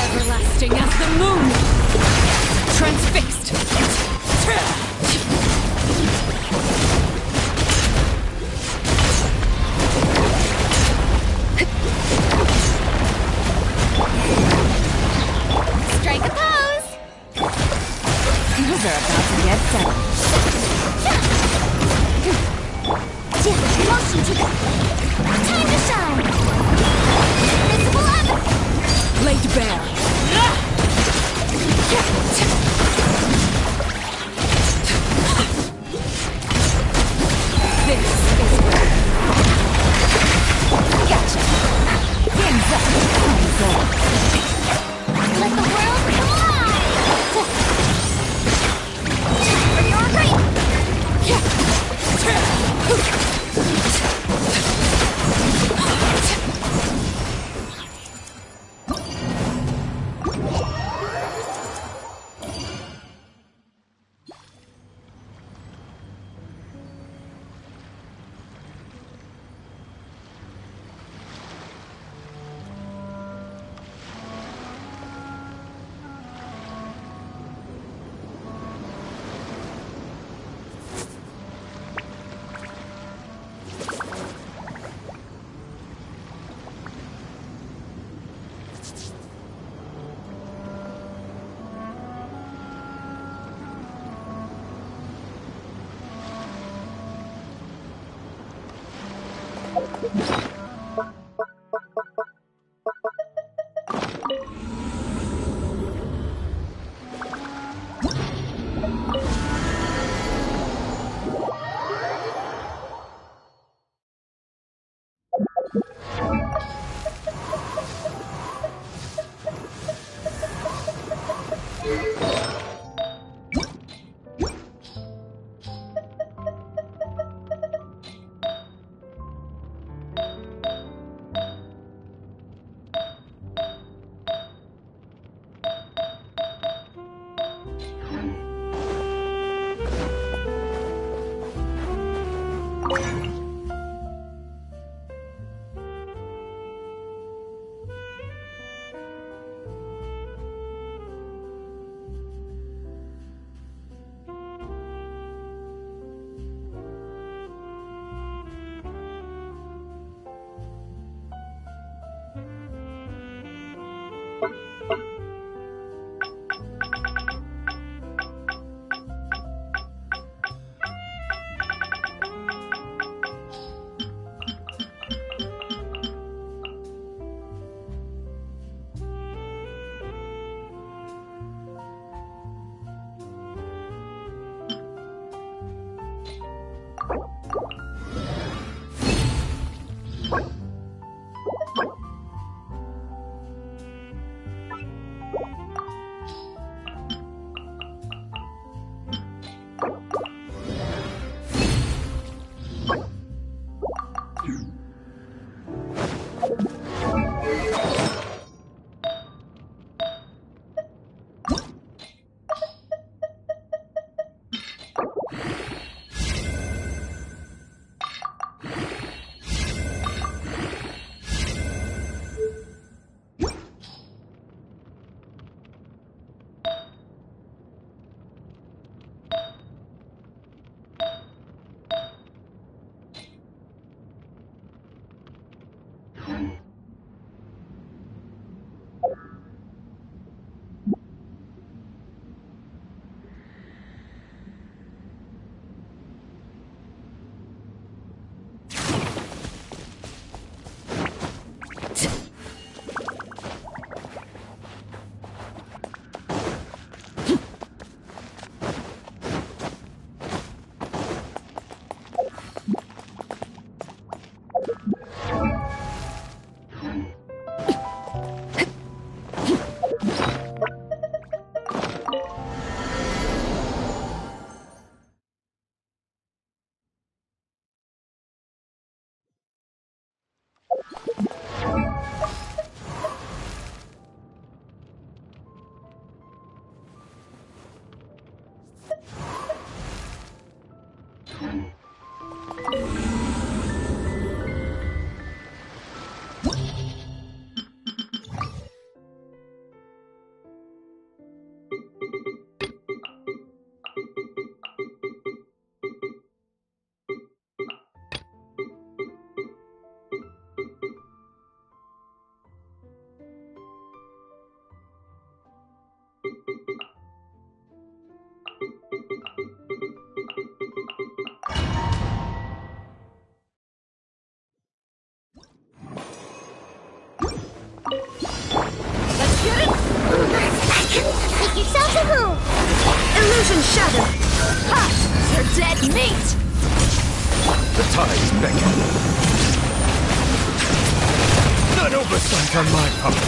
Everlasting as the moon! Transfixed! Strike a pose! Things are about to get settled. Motion to go. Time to shine! Laid bare. This is where... Gotcha. Inzauma. Let the world collide! For your great... Illusion shattered! Ha! You're dead meat! The tides beckon. None oversight on my part.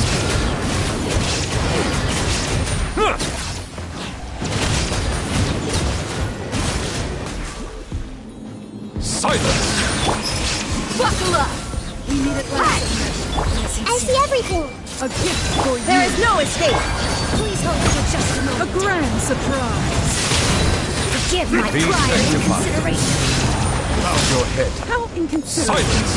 Huh. Silence! Buckle up! We need it last. I see everything. A gift for you. There is no escape. Please hold for just a moment. A grand surprise. Give my Be pride and sanctified. consideration. Bow your head. How inconsiderate. Silence!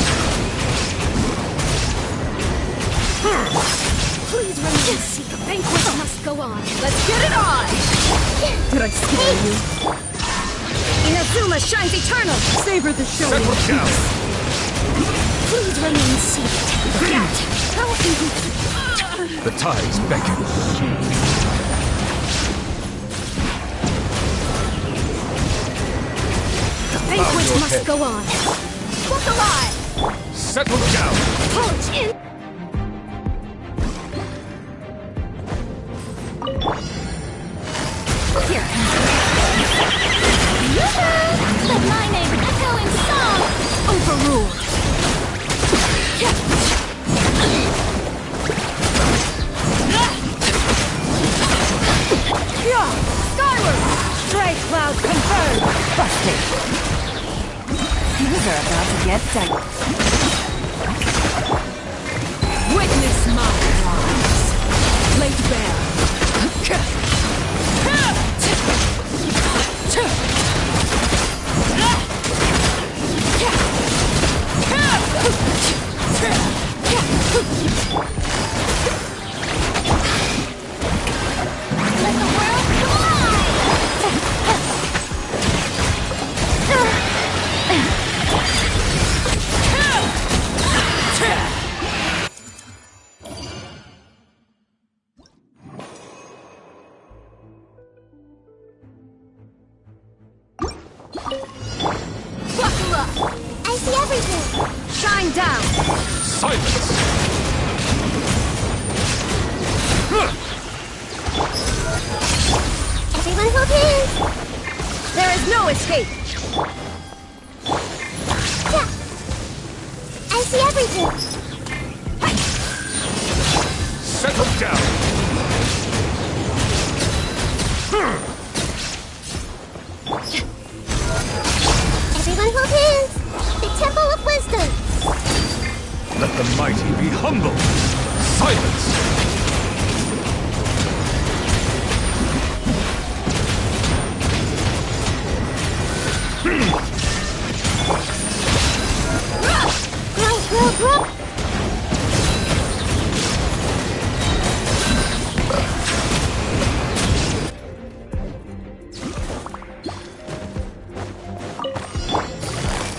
Please remain. The banquet must go on. Let's get it on! Did I scare you? Inazuma shines eternal! Savor the show. Settle down! Please remain seated. How inconsiderate. The tides beckon. Banquet your must head. go on. Look alive! Settle down! Punch in! Here comes Let my name echo in song. Overruled! Skyward! Stray cloud confirmed! Busted! Things are about to get dicey. Witness my crimes! Laid bare! Let the world Buckle up! I see everything. Shine down! Silence! Everyone hold hands. There is no escape! Yeah. I see everything. Settle down! Everyone hold hands. The Temple of Wisdom. Let the mighty be humble! Silence! Grow.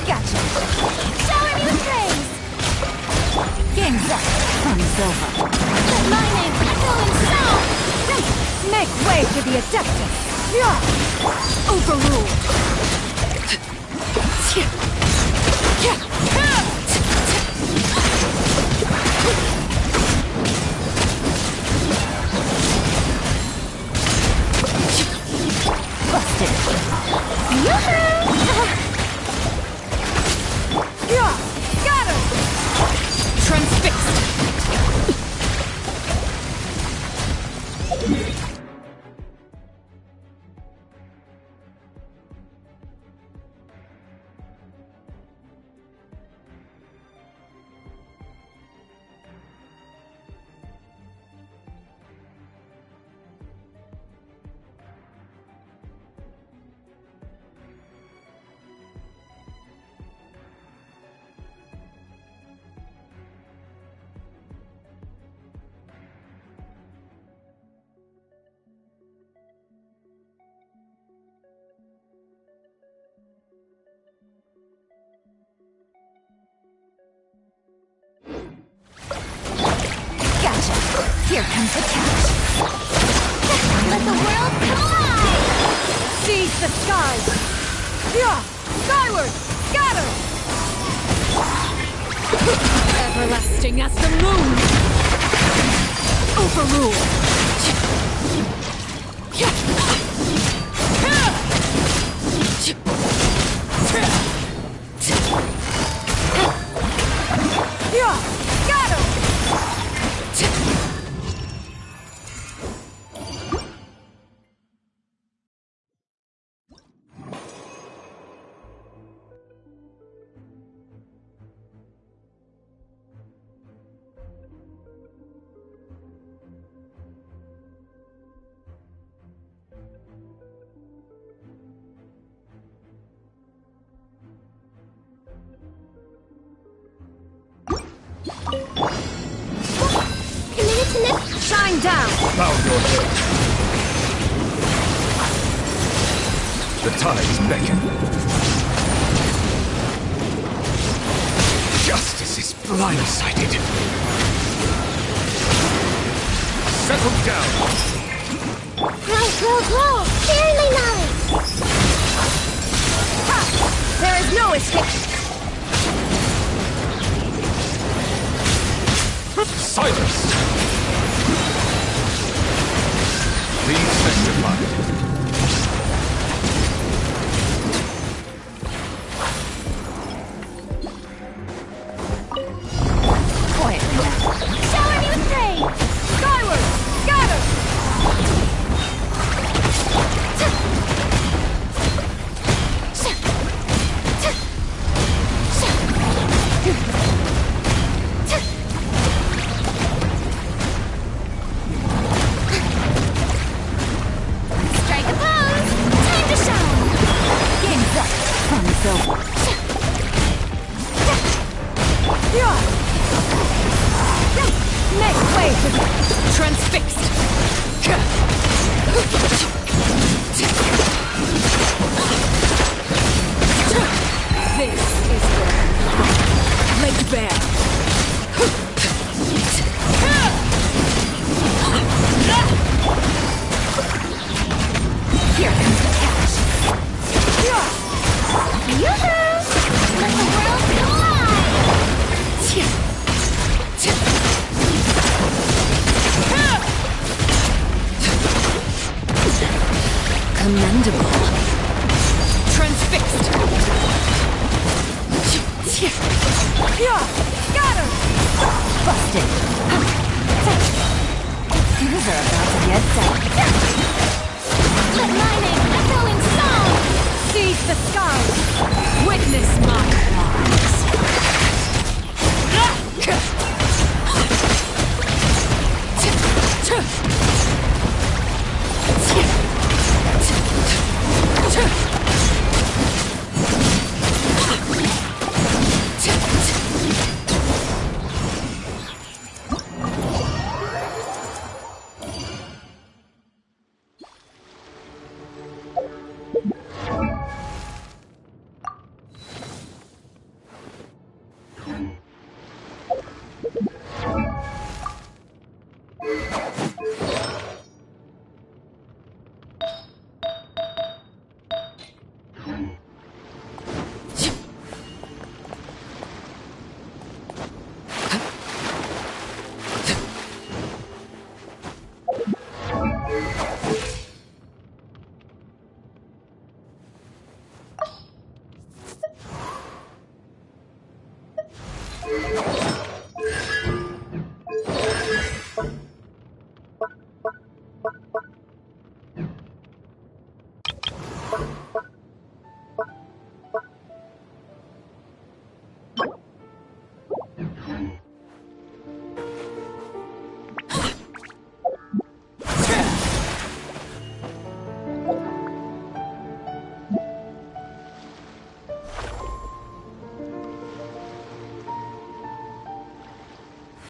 Gotcha! Shower me with praise. Game's up. Fun's over. Let my name echo in song. Make way for the Adeptus! Overruled! Busted. Got her! Transfixed! Gotcha. Here comes the catch. Let the world collide. Seize the skies! Skyward! Scatter! Everlasting as the moon! Overruled! Going down! Bow your head. The tides beckon. Justice is blindsided. Settle down. Grow! Very my knowledge! Ha! There is no escape! Silence! Leave sanctified. Quiet now. Shower me with rain! Skyward! Scatter! Strike a pose! Time to shine! Game's up. Fun's over. Make way for the transfixed! This is where laid bare. Here comes the catch. Yoo-hoo! Let the world collide! Commendable. Transfixed! Scatter! Busted. Things are about to get dark. Let my